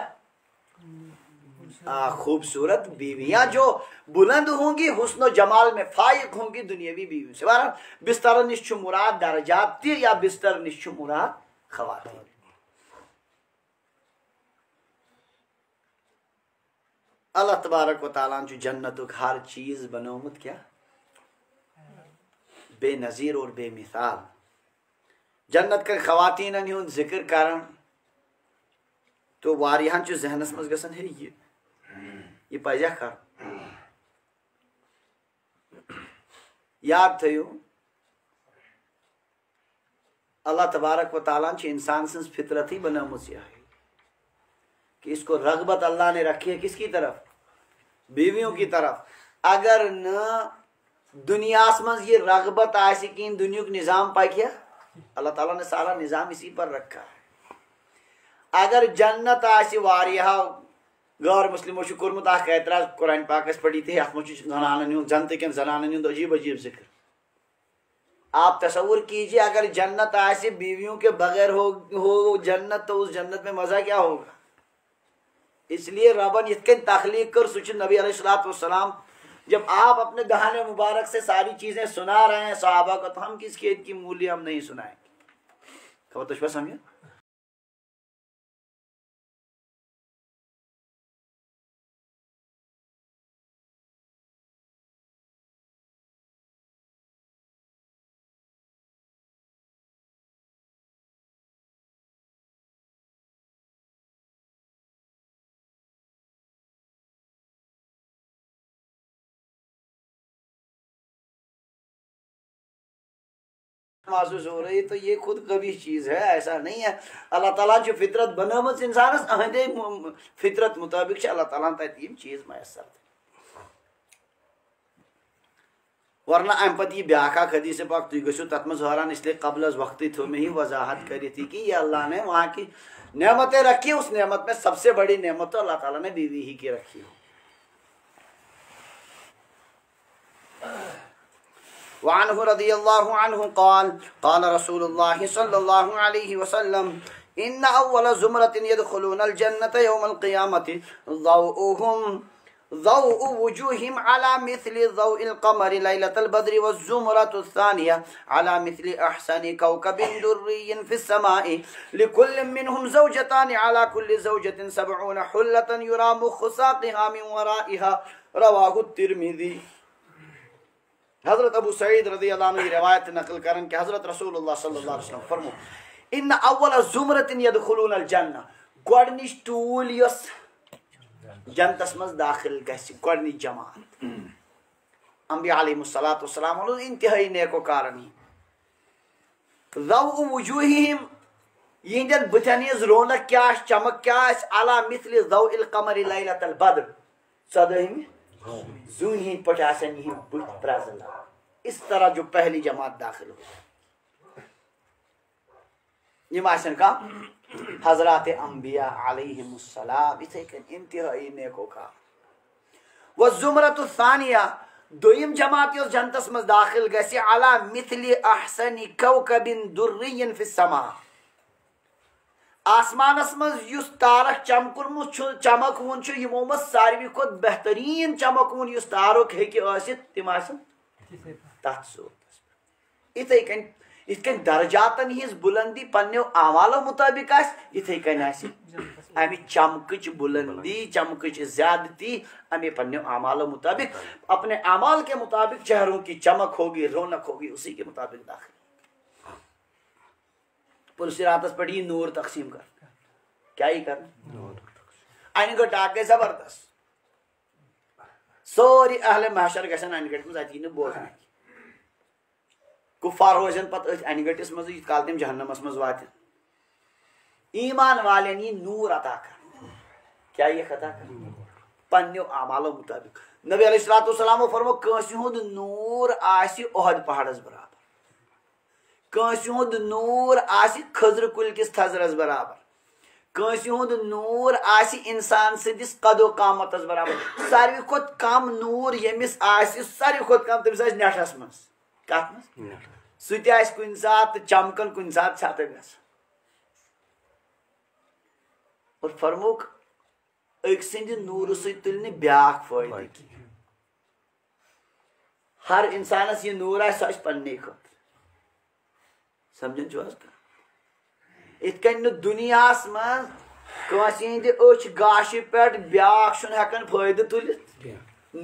خوبصورت بیویاں جو بلند ہوں گی حسن و جمال میں فائق ہوں گی دنیاوی بیویوں سے. بہرحال بستر نش مراد درجات تھی یا بستر نش مراد خواتین. اللہ تبارک و تعالیٰ جو جنت ہر چیز بنومت کیا بے نظیر اور بے مثال. جنت کر خواتین ہند ذکر کرن تو واریہن چو ذہنس مز گژھن ہے یہ پزیا کر یاد تھیو اللہ تبارک و تعالیٰ چھ انسان سنس فطرت ہی بنامت یہ ہے کہ اس کو رغبت اللہ نے رکھی ہے کس کی طرف بیویوں کی طرف. اگر نہ دنیا مز یہ رغبت آئے کین دنیا کا نظام پائی کیا اللہ تعالیٰ نے سارا نظام اسی پر رکھا ہے. اگر جنت آسی واریہا غیر مسلموں چھ کورمت اخ اعتراض قرآن پاکس پڑھی تھے اتھ مجھ زنانن ہند جنت کن زنانن ہند عجیب عجیب ذکر. آپ تصور کیجئے اگر جنت آسی بیویوں کے بغیر ہو جنت تو اس جنت میں مزہ کیا ہوگا. اس لیے ربن یتکن تخلیق کر سچ نبی علیہ السلام جب آپ اپنے دہان مبارک سے ساری چیزیں سنا رہے ہیں صحابہ کو تو ہم کس کھیت کی مولی ہم نہیں سنائیں گے. خبر تجھے سمجھے. محسوس ہو رہی تو یہ خود کبھی چیز ہے ایسا نہیں ہے. اللہ تعالیٰ جو فطرت بنامت انسان اہدے فطرت مطابق اللہ تعالیٰ تیم چیز میسر تھے. ورنہ ام پتہ یہ بیاکھا حدیث پاک تھی گھو تت مز حیران اس لیے قبل از وقتی تو میں ہی وضاحت کری تھی کہ یہ اللہ نے وہاں کی نعمتیں رکھی. اس نعمت میں سب سے بڑی نعمت تو اللہ تعالیٰ نے بیوی ہی کی رکھی ہو. وعنه رضي الله عنه قال قال رسول الله صلى الله عليه وسلم إن أول زمرة يدخلون الجنة يوم القيامة ضوء وجوههم على مثل ضوء القمر ليلة البدر، والزمرة الثانية على مثل أحسن كوكب دري في السماء لكل منهم زوجتان على كل زوجة 70 حلة يرى مخ ساقها من ورائها رواه الترمذي. حضرت ابو سعید رضی اللہ عنہ روایت نقل کرن کہ حضرت رسول اللہ صلی اللہ علیہ وسلم فرمو ان اول زمرت يدخلون الجنہ گوڑنش ٹول یس جنتس مز داخل گسی گوڑنی جماعت انبیاء علیہ السلام انتہائی نیکو کارنی. ضوء وجوہہم یہندن بتنیز رونق کیا چمک کیا علی مثل ضوء القمر لیلۃ البدر صدہم زون ہی پٹاسن ہی بت پرازلا. اس طرح جو پہلی جماعت داخل ہو یہ ماشن کا حضرات انبیاء علیہم السلام اسے کہ انتہائی نیکو کا. والزمرۃ الثانیہ دویم جماعت اس جنتس مز داخل گسی علی مثل احسن کوکب دری فی السماء آسمانس مز یس تارک چمکرمت چمک ون یمو مز ساروی کھت بہترین چمک ون یس تارک ہیکہ تم تت صورت اتھ کن درجاتن ہز بلندی پنو اعمالو مطابق اتھے کن امہ چمکچ بلندی چمکچ زیادتی امہ پنو اعمالو مطابق اپنے اعمال کے مطابق چہروں کی چمک ہوگی رونق ہوگی اسی کے مطابق داخل. پولیس راتس پہ یہ نور تقسیم کر کیا ہی کر این گٹ آگے زبردست سوری اہل محشر گھن این گٹ مز ات بوزن کفار روزن پتہ این گٹس مز کال تم جہنمس مز وات ایمان والن یہ نور عطا کر کیا یہ عطا کر پنو اعمالو مطابق. نبی علیہ السلام فرمو کنس ہند نور آسی احد پہاڑس برابر کٲنٛسہِ ہُنٛد نوٗر آسہِ خٔزرٕ کُلۍ کِس تھزرس برابر کٲنٛسہِ ہُنٛد نوٗر آسہِ اِنسان سٕنٛدِس قدو قامتس برابر ساروی کھۄتہٕ کم نوٗر ییٚمِس آسہِ ساروی کھۄتہٕ کم تٔمِس آسہِ نیٚٹھس منٛز کتھ منٛز سُہ تہِ آسہِ کُنہِ ساتہٕ چمکان کُنہِ ساتہٕ ژھٮ۪تہٕ گژھان اور فرموک أکۍ سٕنٛدِ نوٗرٕ سۭتۍ تُلہِ نہٕ بیٛاکھ فٲیدٕ کینٛہہ ہر اِنسانس یہِ نوٗر آسہِ سُہ آسہِ پننی خٲطرٕ سمجھان چھِو حظ یِتھ کٔنۍ نہٕ دُنیاہس منٛز کٲنٛسہِ ہٕنٛدِ أچھ گاشہِ پٮ۪ٹھ بیٛاکھ چھُنہٕ ہٮ۪کان فٲیدٕ تُلِتھ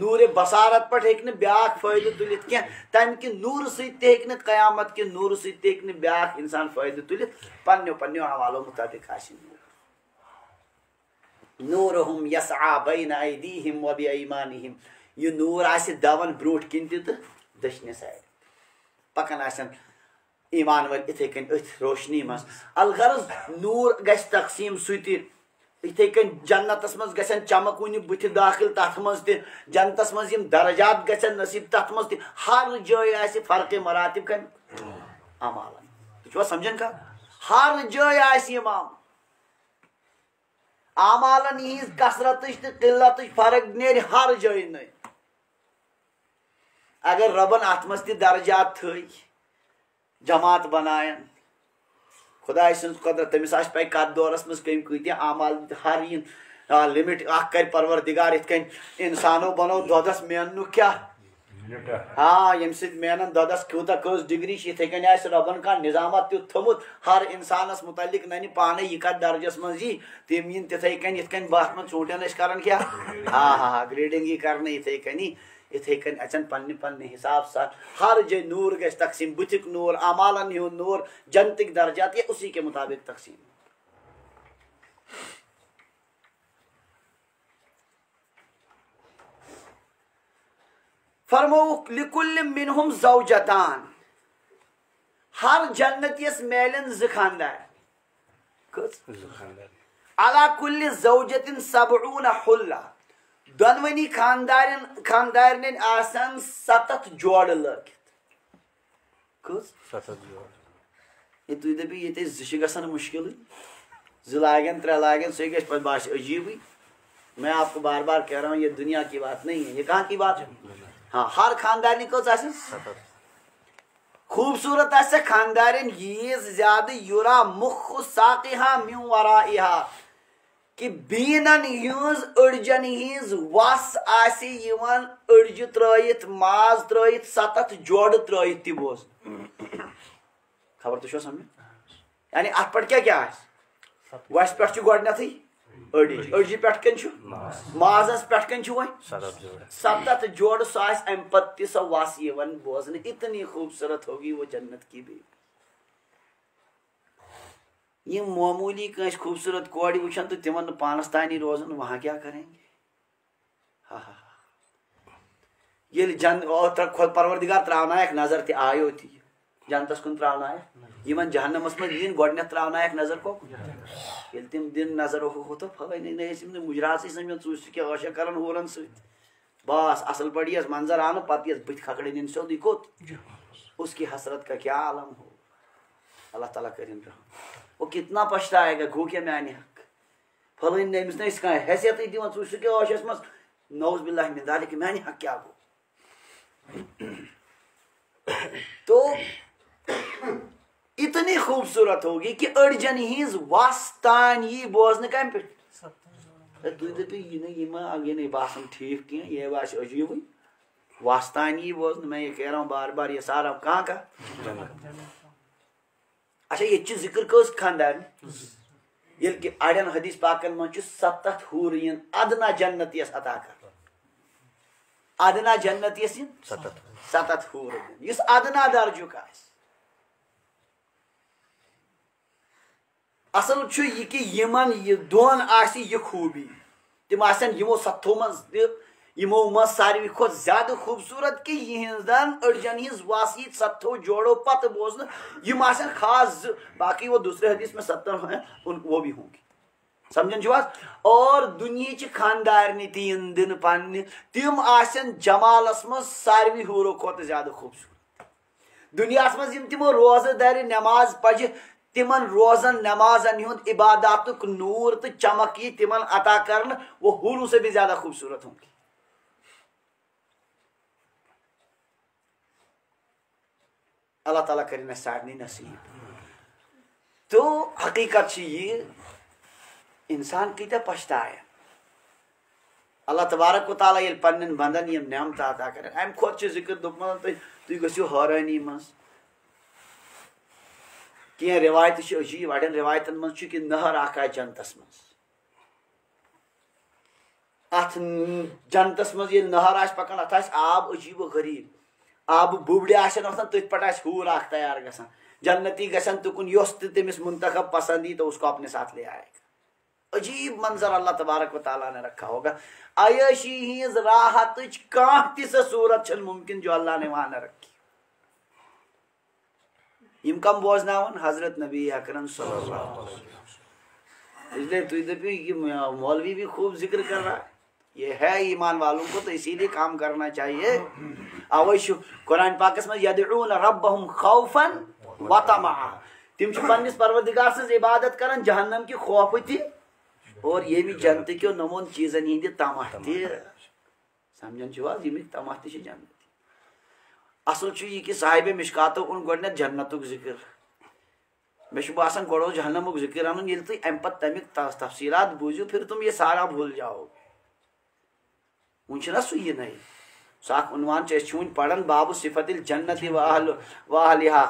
نوٗرِ بصارت پٮ۪ٹھ ہیٚکہِ نہٕ بیٛاکھ فٲیدٕ تُلِتھ کینٛہہ تمہِ کہِ نوٗرٕ سۭتۍ تہِ ہیٚکہِ نہٕ قیامت کہِ نوٗرٕ سۭتۍ تہِ ہیٚکہِ نہٕ بیٛاکھ اِنسان فٲیدٕ تُلِتھ پننیو پننیو حوالو مُطٲبق آسہِ نوٗرُہُم یسعا بین ایدیہم و بایمانہم یہِ نوٗر آسہِ دون برٛونٛٹھ کِنۍ تہِ تہٕ دٔچھنہِ سایڈٕ پکان آسن ایمان وٲلۍ یِتھٕے کٔنۍ أتھۍ روشنی منٛز الغرض نوٗر گژھِ تقسیٖم سُہ تہِ یِتھٕے کٔنۍ جنتس منٛز گژھن چمک وُنہِ بٕتھِ دٲخل تتھ منٛز تہِ جنتس منٛز یِم درجات گژھن نصیٖب تتھ منٛز تہِ ہر جایہِ آسہِ فرقِ مراتب کمہِ امالن تُہۍ چھِوا سمجھان کتھ ہر جایہِ آسہِ امام اعمالن ہِنٛز کثرتٕچ تہٕ قلتٕچ فرق نیرِ ہر جایہِ نٔے اگر رۄبن اتھ منٛز تہِ درجات تھٲے جماعت بناین خۄداے سٕنٛز قۄدرت تٔمِس آسہِ پاے کتھ دورس منٛز کٔمۍ کۭتیاہ اعمال ہر یِن لِمٹ اکھ کرِ پروردگار یِتھ کٔنۍ انسانو بنوو دۄدس میننُک کیٛاہ ییٚمہِ سۭتۍ مینن دۄدس کوٗتاہ کٔژ ڈگری چھِ یِتھٕے کٔنۍ آسہِ رۄبن کانٛہہ نظامات تیُتھ تھوٚمُت ہر انسانس متعلق ننہِ پانے یہِ کتھ درجس منٛز یی تِم یِن تِتھٕے کٔنۍ یِتھ کٔنۍ باتھ منٛز ژوٗنٛٹھٮ۪ن ٲسۍ کران کیٛاہ گریڈنٛگ یی کرنہٕ یِتھٕے کٔنی یِتھٕے کٔنۍ اژن پننہِ پننہِ حساب سان ہر جایہِ نوٗر گژھِ تقسیٖم بٕتھِک نوٗر امالن ہُنٛد نوٗر جنتٕکۍ درجات یہ اسی کے مطابق تقسیٖم فرمووُکھ لِکُلہِ مِنہُم زوجتان ہر جنتیس میلن زٕ خاندار کٔژ علی کُلہِ زوجتن سبعون حلہ دۄنوٕنی خاندارنٮ۪ن آسن 7 جوڑٕ لٲگِتھ کٔژ ہے تُہۍ دٔپِو ییٚتہِ زٕ چھِ گژھان مُشکِلٕے 2 لاگن 3 لاگن سُہ گژھِ پتہٕ باسہِ عجیٖبٕے میں آپ کو بار بار کہہ رہا ہوں یہ دنیا کی بات نہیں ہے یہ کہاں کی بات ہے ہاں ہر خاندارنہِ کٔژ آسن خوٗبصوٗرت آسہِ خاندارن ییٖژ زیادٕ یُرا مُخ ساقِہا من ورائہا کہ بیٖنن ہٕنٛز أڑجن ہٕنٛز وس آسہِ یِوان أڑجہِ ترٲیِتھ ماز ترٲیِتھ 7 جوڑٕ ترٲیِتھ تہِ بوزنہٕ خبر تُہۍ چھِوا سمجھان یعنی اتھ پٮ۪ٹھ کیٛاہ آسہِ وسہِ پٮ۪ٹھ چھِ گۄڈنیتھٕے أڑجہِ پٮ۪ٹھ کَنۍ چھُ مازس پٮ۪ٹھ کَنۍ چھُ وۄنۍ 7 جوڑٕ سُہ آسہِ امہِ پتہٕ تہِ سۄ وس یِوان بوزنہٕ اتنی خوٗبصوٗرت ہوگی وہ جنت کی بھی یِم معموٗلی کٲنٛسہِ خوٗبصوٗرت کورِ وٕچھن تہٕ تِمن نہٕ پانس تانی روزن وہاں کیٛاہ کریں گے ییٚلہِ پروردگار تراونایکھ نظر تہِ آیو تہِ جنتس کُن تراونایکھ یِمن جہنمس منٛز یِن گۄڈنیتھ تراونایکھ نظر کوکُن ییٚلہِ تِم دِن نظر ہوتو فلٲنی نہ ٲسۍ یِم نہٕ مُجراتٕے سمجھان ژٕ وٕچھ کیٛاہ عٲشا کران ہوٗرن سۭتۍ بس اصل پٲٹھۍ یِیَس منظر آنہٕ پتہٕ یِیَس بٕتھِ کھکھڑِ نِنۍ سیوٚدُے کوٚت اس کی حسرت کا کیا عالم ہو اللہ تعالیٰ کٔرِنۍ رحم وہ کتنا پچھتائے گا گوٚو کیٛاہ میانہِ حق فلٲنی نہٕ أمِس نہٕ أسۍ کانٛہہ حیثیتٕے دِوان ژٕ وٕچھ سُہ کیٛاہ عٲشس منٛز نعوذ باللہ من ذالک میانہِ حق کیٛاہ گوٚو تو اتنی خوٗبصوٗرت ہوگی کہ أڑجن ہٕنٛز وس تانۍ یی بوزنہٕ کمہِ پٮ۪ٹھ تُہۍ دٔپِو یہِ نہٕ باسان ٹھیٖک کینٛہہ یہِ باسہِ عجیٖبٕے وس تانۍ یی بوزنہٕ میں یہ کہہ رہا ہوں بار بار یہ سارا کہاں کا اچھا ییٚتہِ چھِ ذِکر کٔژ خاندارنہِ ییٚلہِ کہِ اڑٮ۪ن حدیث پاکن منٛز چھُ 7 حوٗر یِن ادنا جنتیس عطا کرنہٕ ادنا جنتیس یِن 7 حوٗر یِن یُس ادنا درجُک آسہِ اصل چھُ یہِ کہِ یِمن یہِ دۄن آسہِ یہِ خوٗبی تِم آسن یِمو 7 منٛز تہِ یِمو منٛز ساروی کھۄتہٕ زیادٕ خوٗبصوٗرت کہِ یِہنٛزن أڑجن ہٕنٛز وس یی 7 جوڑو پتہٕ بوزنہٕ یِم آسن خاص 2 باقی وہ دوسرے حدیث میں 70 ہیں وہ بھی ہوں گے سمجھان چھِو حظ اور دُنہِچہِ خاندارنہِ تہِ یِن دِنہٕ پننہِ تِم آسن جمالس منٛز ساروی حوٗرو کھۄتہٕ زیادٕ خوٗبصوٗرت دنیا مز یم تمو روزہ دار نماز پجہ تمن روزن نمازن ہند عباداتک نور تو چمک یہ تمن عطا کرن وہ حوروں سے بھی زیادہ خوبصورت ہوں گی. اللہ تعالیٰ کریں سارے نصیب. تو حقیقت یہ انسان کتیا پچھتایا. اللہ تبارک و تعالیٰ یل پنن بندن یم نعمت عطا کریں ام کھوت ذکر دپن تھی گھو حیرانی مز کی روایت عجیب اڑین روایتن من کہ نہر اخ آ جنتس مز ات جنتس مز یل نہر آس پکان ات آس آب عجیب و غریب آب بوبڑ آسن وسان تھی پہ حور اخ تیار گژھان جنتی گژھن تکن یس تمس منتخب پسند ای تو اس کو اپنے ساتھ لے آئے گا. عجیب منظر اللہ تبارک و تعالیٰ نے رکھا ہوگا. عیاشی ہز راحت کان تی سا صورت چھ ممکن جو اللہ نے وہاں نہ رکھی. یم کم بوزناون حضرت نبی اکرم صلی اللہ علیہ وسلم. اس لیے تو دپیو یہ مولوی بھی خوب ذکر کر رہا ہے. یہ ہے ایمان والوں کو تو اسی لیے کام کرنا چاہیے. اوش قرآن پاکس میں یدعون ربهم خوفا وطمعا تم پنس پروردگار سز عبادت کران جہنم کی خوف تھی اور یہ بھی جنت کیو نمون چیزن ہند تمہ تہ سمجھان چھو یہ تمہ تہ جنت. اصل یہ کہ صاحب مشکاتو ان گۄڈنیتھ جنتک ذکر مے باسان گۄڈ جہنمک ذکر ان یل تھی ام پتہ تمیک تفصیلات بوزو پھر تم یہ سارا بھول جاؤ. ون سو یہ نہیں ساک عنوان چون پڑھن باب صفت الجنت واہلہا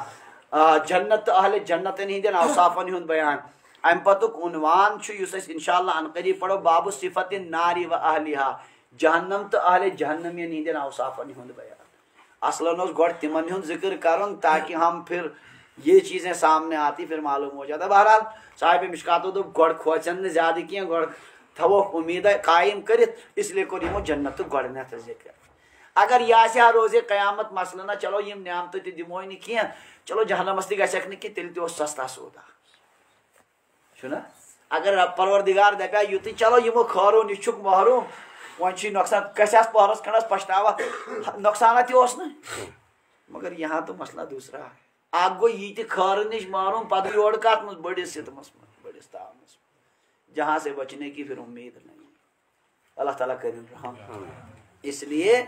جنت اہل جنتن ہندین اوصافن ہند بیان. ام پتک عنوان اس انشاءاللہ ان قریب پڑھو باب صفت النار واہلہا جہنم تو اہل جہنمین ہندین اوصافن ہند بیان. اصلاً گوڑ تمن ہند ذکر کرن تاکہ ہم پھر یہ چیزیں سامنے آتی پھر معلوم ہو جاتا. بہرحال صاحب مشکاتو دو گوڑ کھوچن زیادہ کی گوڑ تھو امید قائم کرت اس لیے کور یمو جنت گۄڈنیتھ ذکر. اگر یہ روزے قیامت مسئلہ نہ چلو یم نعمت تہ دمو نی کی چلو جہنمس تہ گژھک نہ کی تیل تہ سستا سودا چھنا. اگر پروردگار دپیا یُتھے چلو یمو خٲرو نش چھُکھ محروم ون چھ نقصان کسیاس پہرس کھنڈس پچھتاوا نقصانات تہ نا مگر یہاں تو مسئلہ دوسرا ہے. اک گو یہ تہ خٲر نش محروم پتہ یور کت مز بڑس ستمس مز بڑس تاونس جہاں سے بچنے کی پھر امید نہیں. اللہ تعالیٰ کریں رحم. اس لیے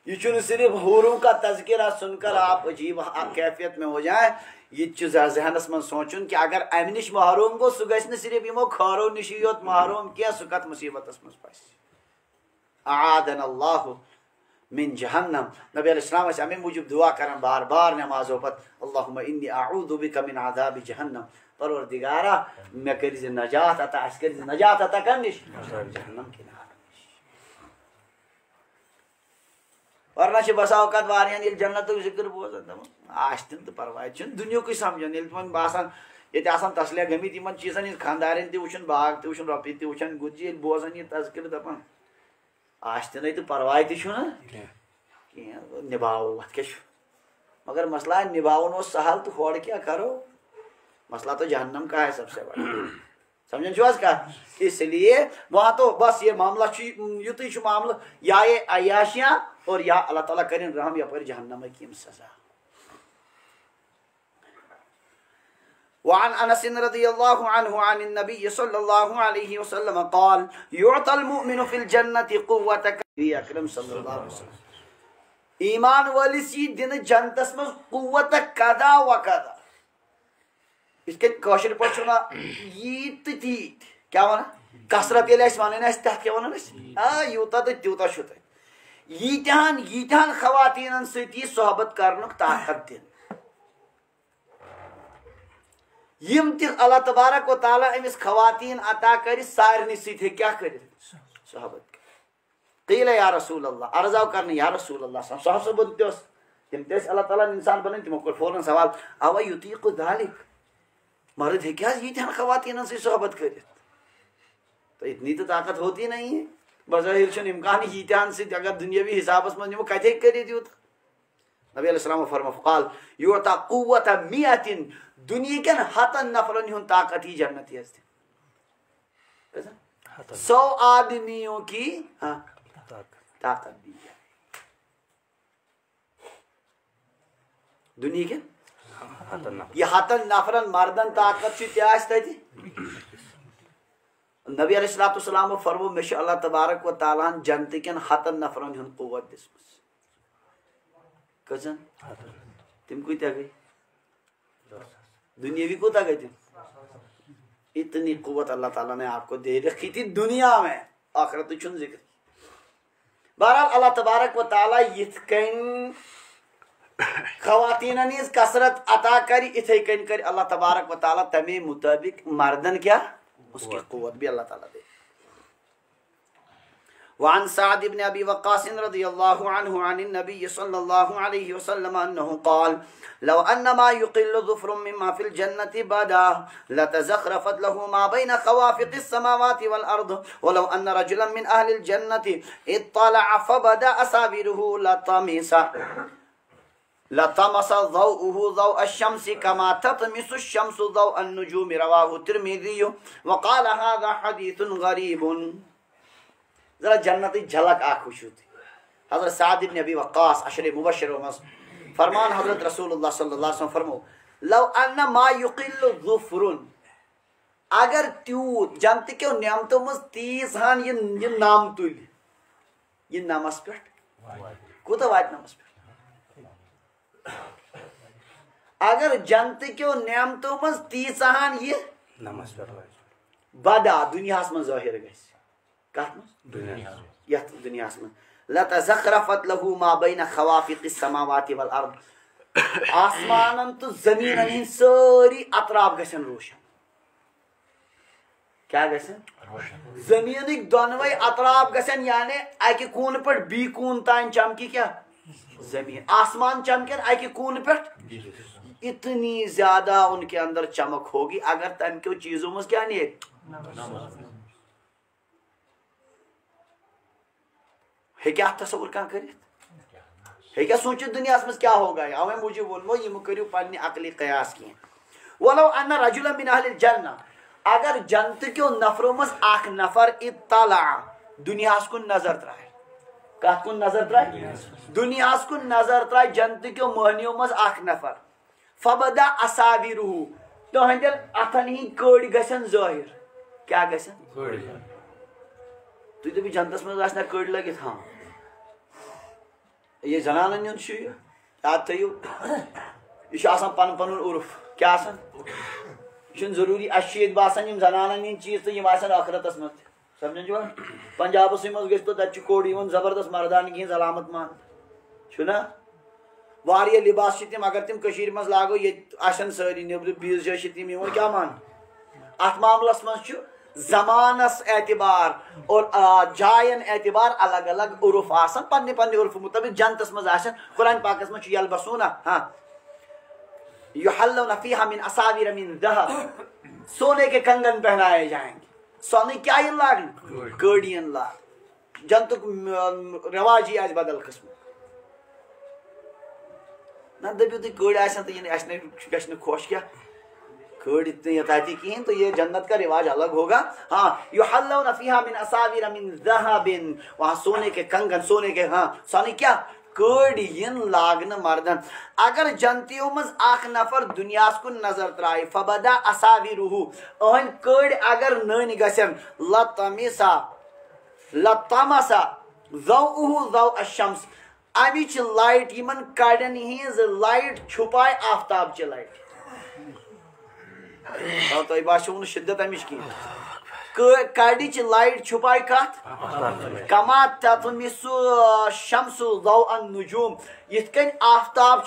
یہ چھ صرف حوروں کا تذکرہ سن کر آپ عجیب کیفیت میں ہو جائیں. یہ ذہنس من سوچن کہ اگر امہ نش محروم گو سہ گژھِ نہٕ صرف یمو خٲرو نشی یوت محروم کی سہ کت مصیبتس مز پس. اعاذنا اللہ من جہنم. نبی علیہ السلام امی موجب دعا کرن بار بار نمازو پت اللہم انی اعوذ بک من عذاب جہنم. پروردگارا میں کر نجات عطا اس کر نجات عطا کم نش جہنم کی نار. ورنہ چھ بسا اوقات واریاں یل جنت ذکر بوزان آستن تو پرواہ چھ دنیا کو سمجھن یل تمن باسان یہ آسان تسلیہ گمت یمن چیزن ہند خاندارن تہ وچھن باغ تہ وچھن رۄپیہِ تہ وچھن گُتجہِ ییٚلہِ بوزان یہ تذکر دپان آستنٕے تہ پرواہ تہ چھُنہ کینٛہہ نباوو اتھ کیاہ چھُ. مگر مسئلہ نباون اوس سہل تو ہور کیا کرو. مسئلہ تو جہنم کا ہے سب سے بڑا. سمجھن چھو کا. اس لیے وہاں تو بس یہ معاملہ یتھے چھ معاملہ یا یہ عیاشیاں اور یا اللہ تعالیٰ کرن رحم یپر جہنم کی سزا. وعن انس رضی اللہ عنہ عن النبی صلی اللہ علیہ وسلم قال يعطى المؤمن في الجنة قوتك اکرم صلی اللہ علیہ وسلم. ایمان والس یہ دن جنتس مز قوت کدا و کدا. اس کے کاشر پہ چھنا ییت تیت کیا ونا کثرت یل اس ونن اس تحت کیا ونن اس یوتا تو تیوتا چھت ییتہن خواتینن سۭتی صحبت کرنک طاقت دن. یم تہ اللہ تبارک و تعالیٰ امس خواتین عطا کر سارنی سۭتۍ کیا کر صحبت. قیل یا رسول اللہ عرض آو کرنے یا رسول اللہ صحبت تس تم تس اللہ تعالیٰ انسان بنن تمو کور فوراً سوال اوا یطیق ذلک مرد ہے کیا ییتہن خواتین سے صحبت کرت. تو اتنی تو طاقت ہوتی نہیں ہے بظاہر چھ امکان ییتہن سے اگر دنیاوی حسابس من نمو کتھے کرت یوت. نبی علیہ السلام فرما فقال یعطى قوت 100 دنیا کن 100 نفرن ہن طاقت ہی جنتی است. 100 آدمیوں کی طاقت دی جائے. دنیا کے یہ ہتن نفرن مردن طاقت تھی نبی علیہ الصلوۃ والسلام فرمو مے اللہ تبارک و تعالیٰ جنت کن ہتن نفرن ہند قوت دسمس کچن تم کوتہ گئی دنیاوی کوتا گئی تم اتنی قوت اللہ تعالیٰ نے آپ کو دے رکھی تھی دنیا میں آخرت چھن ذکر بہرحال اللہ تبارک و تعالیٰ یت کن خواتین نیز کثرت عطا کری اتھے کن کر اللہ تبارک و تعالیٰ تمہیں مطابق مردن کیا اس کی قوت بھی اللہ تعالیٰ دے وعن سعد بن ابي وقاص رضي الله عنه عن النبي صلى الله عليه وسلم انه قال لو ان ما يقل ظفر مما في الجنه بدا لتزخرفت له ما بين خوافق السماوات والارض ولو ان رجلا من اهل الجنه اطلع فبدا اصابره لطمس ضوءه ضوء الشمس كما تطمس الشمس ضوء النجوم رواه الترمذي وقال هذا حديث غريب ذرا جنتی جھلک آخوش ہوتی حضرت سعد بن ابی وقاص عشر مبشر فرمان حضرت رسول اللہ صلی اللہ علیہ وسلم فرمو لو ان ما یقل ظفر اگر تیوت جنت کیوں نعمتوں مز تیز ہان یہ نام تل یہ نامس پٹ کوتا وات نامس پٹ اگر جنت کیوں نعمتوں مز تیز ہان یہ نامس پٹ بدا دنیا من ظاہر گیس دنیا لتزخرفت له ما بین خوافق السماوات والارض آسمانن تو زمین ہند ساری اطراف گژھن روشن کیا گژھن زمینک دونوے اطراف گژھن یعنی اکہ کون پٹ بی کون تان چمکی کیا زمین آسمان چمکن اکہ کون پٹ اتنی زیادہ ان کے اندر چمک ہوگی اگر تم کیوں چیزوں میں کیا نہیں ہے کیا تصور کان کرت ہے کیا سوچت دنیا میں کیا ہوگا اوے مجھے ونمو یہ کرو پنہ عقلی قیاس کی ولو ان رجلا من اهل الجنہ اگر جنت کیو نفروں مز اخ نفر اطلع دنیا کو نظر ترائے کات کو نظر ترائے دنیا کو نظر ترائے جنت کیو مہنیوں مز اخ نفر فبدا اصابره تو ہندل اتن ہی کڑ گژھن ظاہر کیا گژھن تو بھی جنتس میں آسنا کڑ لگت ہاں یہ زنانن ہند یاد تھیو یہ پن پن عرف کیا یہ ضروری اشید باسان یم زنانن ہند چیز تو آسان آخرتس مت سمجھن جو پنجابس مز گھس تو تت کوڑ زبردست مردانگی ہز علامت مان چھنا واریاہ لباس تم اگر تم کشیر مز لاگو یہ آسان ساری نبر بیس جائے تم یوان کیا مان ات معاملس مز زمانس اعتبار اور جائن اعتبار الگ الگ عرف آسان پنہ پنہ عرف مطابق جنتس مز آسان قرآن پاکس مز یلبسون ہاں یحلون فیہا من اساور من ذہب سونے کے کنگن پہنائے جائیں گے سونے کیا یہ لاگن کڑین لاگ جنتک رواجی آج بدل قسم نہ دبیو تھی کڑ آسان تو یہ گھن خوش کیا کڑ اتنے یتاتی کہیں تو یہ جنت کا رواج الگ ہوگا ہاں یحلون فیہا من اساور من ذہب وہاں سونے کے کنگن سونے کے ہاں سونے کیا کڑین لاگن مردن اگر جنتیوں مز اخ نفر دنیا کو نظر ترائے فبدا اساورہ اہن کڑ اگر نن گژھن لطمسا ضوءہ ضوء الشمس امچ لائٹ یمن کڑن ہز لائٹ چھپائے آفتاب چ لائٹ تو باسو شدت امچ کی کڑچ لائٹ چھپائے کت کما تطمس الشمس ضوء النجوم یت کن آفتاب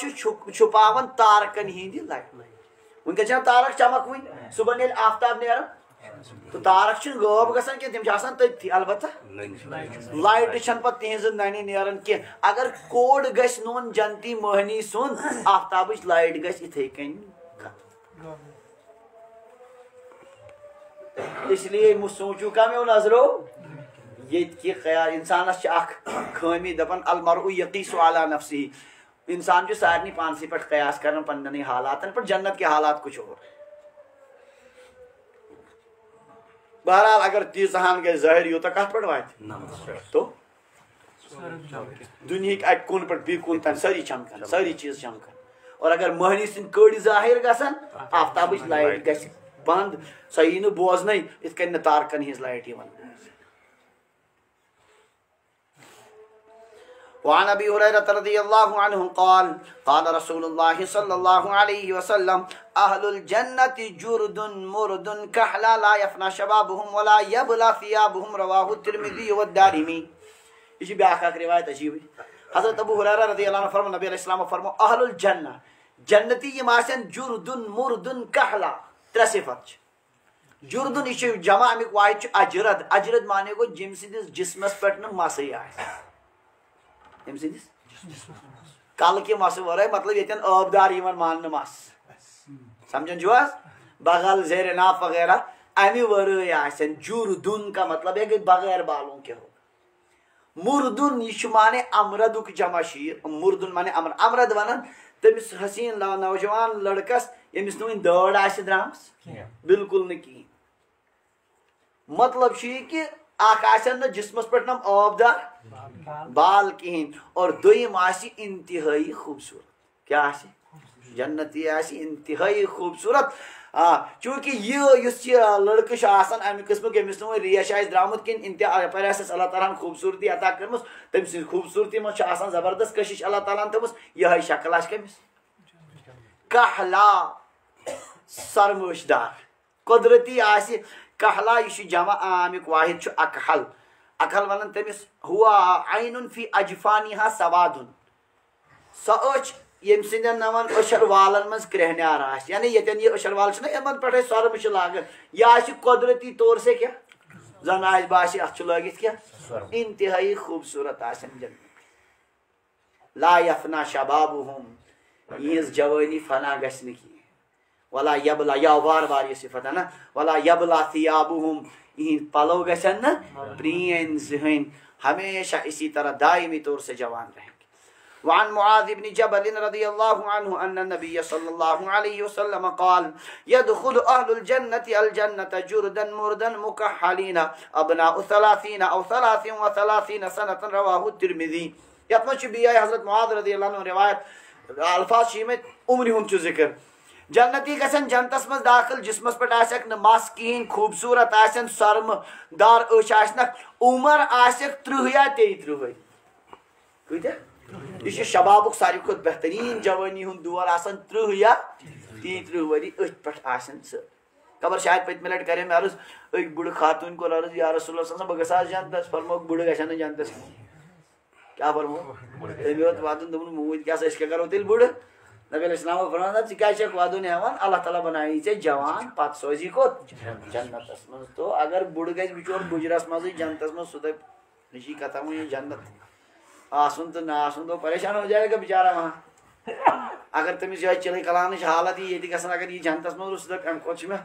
چھپاون تارکن ہند لائٹ ونکس تارک چمک ون صبح یل آفتاب نیران تو تارک غٲب گژھان کی تم تٔتھی البتہ لائٹ چھن پتہ تہذ ننہ نیران کی اگر کوڑ گژھِ نون جنتی مہنی سن آفتابچ لائٹ گژھِ اتھے کن اس لیے سوچو کا میں نظرو یہ خیال انسانس خامی دپان المرء یقیس علی نفسی انسان جو سارنی پانسی پہ قیاس کرنا پنن حالات پر جنت کے حالات کچھ اور بہرحال اگر تیزہان گئے ظاہر یوتا کت پہ وات تو دنیا اک کون پہ بی کون تن ساری چمکن ساری چیز چمکن اور اگر مہنی سن کڑ ظاہر گژھن آفتابچ لائٹ گژھِ بند سۄ یی نہٕ بوزنٕے یِتھ کٔنۍ نہٕ تارکن ہِنٛز لایٹ یِوان وعن ابي هريره رضي الله عنه قال قال رسول الله صلى الله عليه وسلم اهل الجنه جرد مرد كحلا لا يفنى شبابهم ولا يبلى ثيابهم رواه الترمذي والدارمي یہ بیاکھ اکھ روایت عجیب حضرت ابو ہریرہ رضی اللہ عنہ فرمو نبی علیہ السلام فرمو اہل الجنہ جنتی یم آسن جردن مردن کحلا ترے صفت جردن یہ جمع امیک واحد اجرد اجرد مانے گو جم سندس جسمس پہ مسے آس یم سندس کل کہ مس ورائے مطلب یتن آبدار یوان ماننے مس سمجھن جو بغل زیر ناف وغیرہ امی ورائے آسن جردن کا مطلب ہے کہ بغیر بالوں کے ہو مردن یہ مانے امردک جمع شیر مردن مانے امرد ونان تمس حسین نوجوان لڑکس یمس نوین دڑ آسہ درامس بالکل نہ کہین مطلب یہ کہ اخ آسن نہ جسمس پہ نم آبدار بال کہین اور دویم آسی انتہائی خوبصورت کیا آسی جنتی آسی انتہائی خوبصورت چونکہ یہ لڑکہ آسان امہ قسمک یمس نو ریش آس درامت کن انتہا پر اللہ تعالیٰ خوبصورتی عطا کرمس تم سن خوبصورتی من آسان زبردست کشش اللہ تعالیٰ تھمس یہ شکل آس کمس کحلا سرموش دار قدرتی آس کحلا یہ جمع امیک واحد اکحل اکحل ونان تمس ہوا عین فی اجفانها سواد سو اچ یم سندن نوان اشر والن مز کرہنیار آس یعنی یتن یہ اشر وال چھنا یمن پٹھے سرم چھ لاگن یہ آس قدرتی طور سے کیا زن آس باسی اتھ لگت کیا انتہائی خوبصورت آسن جنت لا یفنا شبابهم یہ جوانی فنا گژھِ نہٕ کینٛہہ ولا یبلا یا بار بار یہ صفت ہے نا ولا یبلا ثیابهم یہ پلو گژھن نہ پرین زہن ہمیشہ اسی طرح دائمی طور سے جوان رہیں گے وعن معاذ بن جبل رضی اللہ عنہ ان النبی صلی اللہ علیہ وسلم قال يدخل اہل الجنة الجنة جردا مردا مکحلین ابناء 30 او 33 سنة رواہ الترمذی یتمن چھ بیائی حضرت معاذ رضی اللہ عنہ روایت الفاظ شیمت عمری ہم چھ ذکر جنتی گژھن جنتس مز داخل جسمس پہ آسک نہ مس کہین خوبصورت آسن سرم دار اچھ آسنک عمر آسک 30 یا 33 کۭتیاہ یہ شبابک ساروی کھت بہترین جوانی ہند دور آسان 30 یا 33 وری اتھ پہ آسن خبر شاید پتمہ لٹ کرے میں عرض ایک بڑھ خاتون کو عرض یا رسول اللہ صلی اللہ علیہ وسلم بہ گژھا جنتس فرموک بڑھ گژھن نہ جنتس کیا فرمو تمی ووت واتن دوٚپُن موٗدۍ کیٛاہ سا أسۍ کیٛاہ کرو تیٚلہِ بُڑٕ نبی علیہ السلام فرمان ژٕ کیٛازِ چھکھ ودُن ہٮ۪وان اللہ تعالیٰ بنایی ژےٚ جوان پتہٕ سوزی کوٚت جنتس منٛز تو اگر بُڑٕ گژھِ بِچور بُجرس منٛزٕے جنتس منٛز سُہ دپہِ رشی کتھا وہ یہ جنت آسن تو نہ آسن تو پریشان ہو جائے گا بیچارہ وہاں اگر تمس یہ چلے کلانچ حالت یہ گھن اگر یہ جنتس من روز دپ امہ کھت میں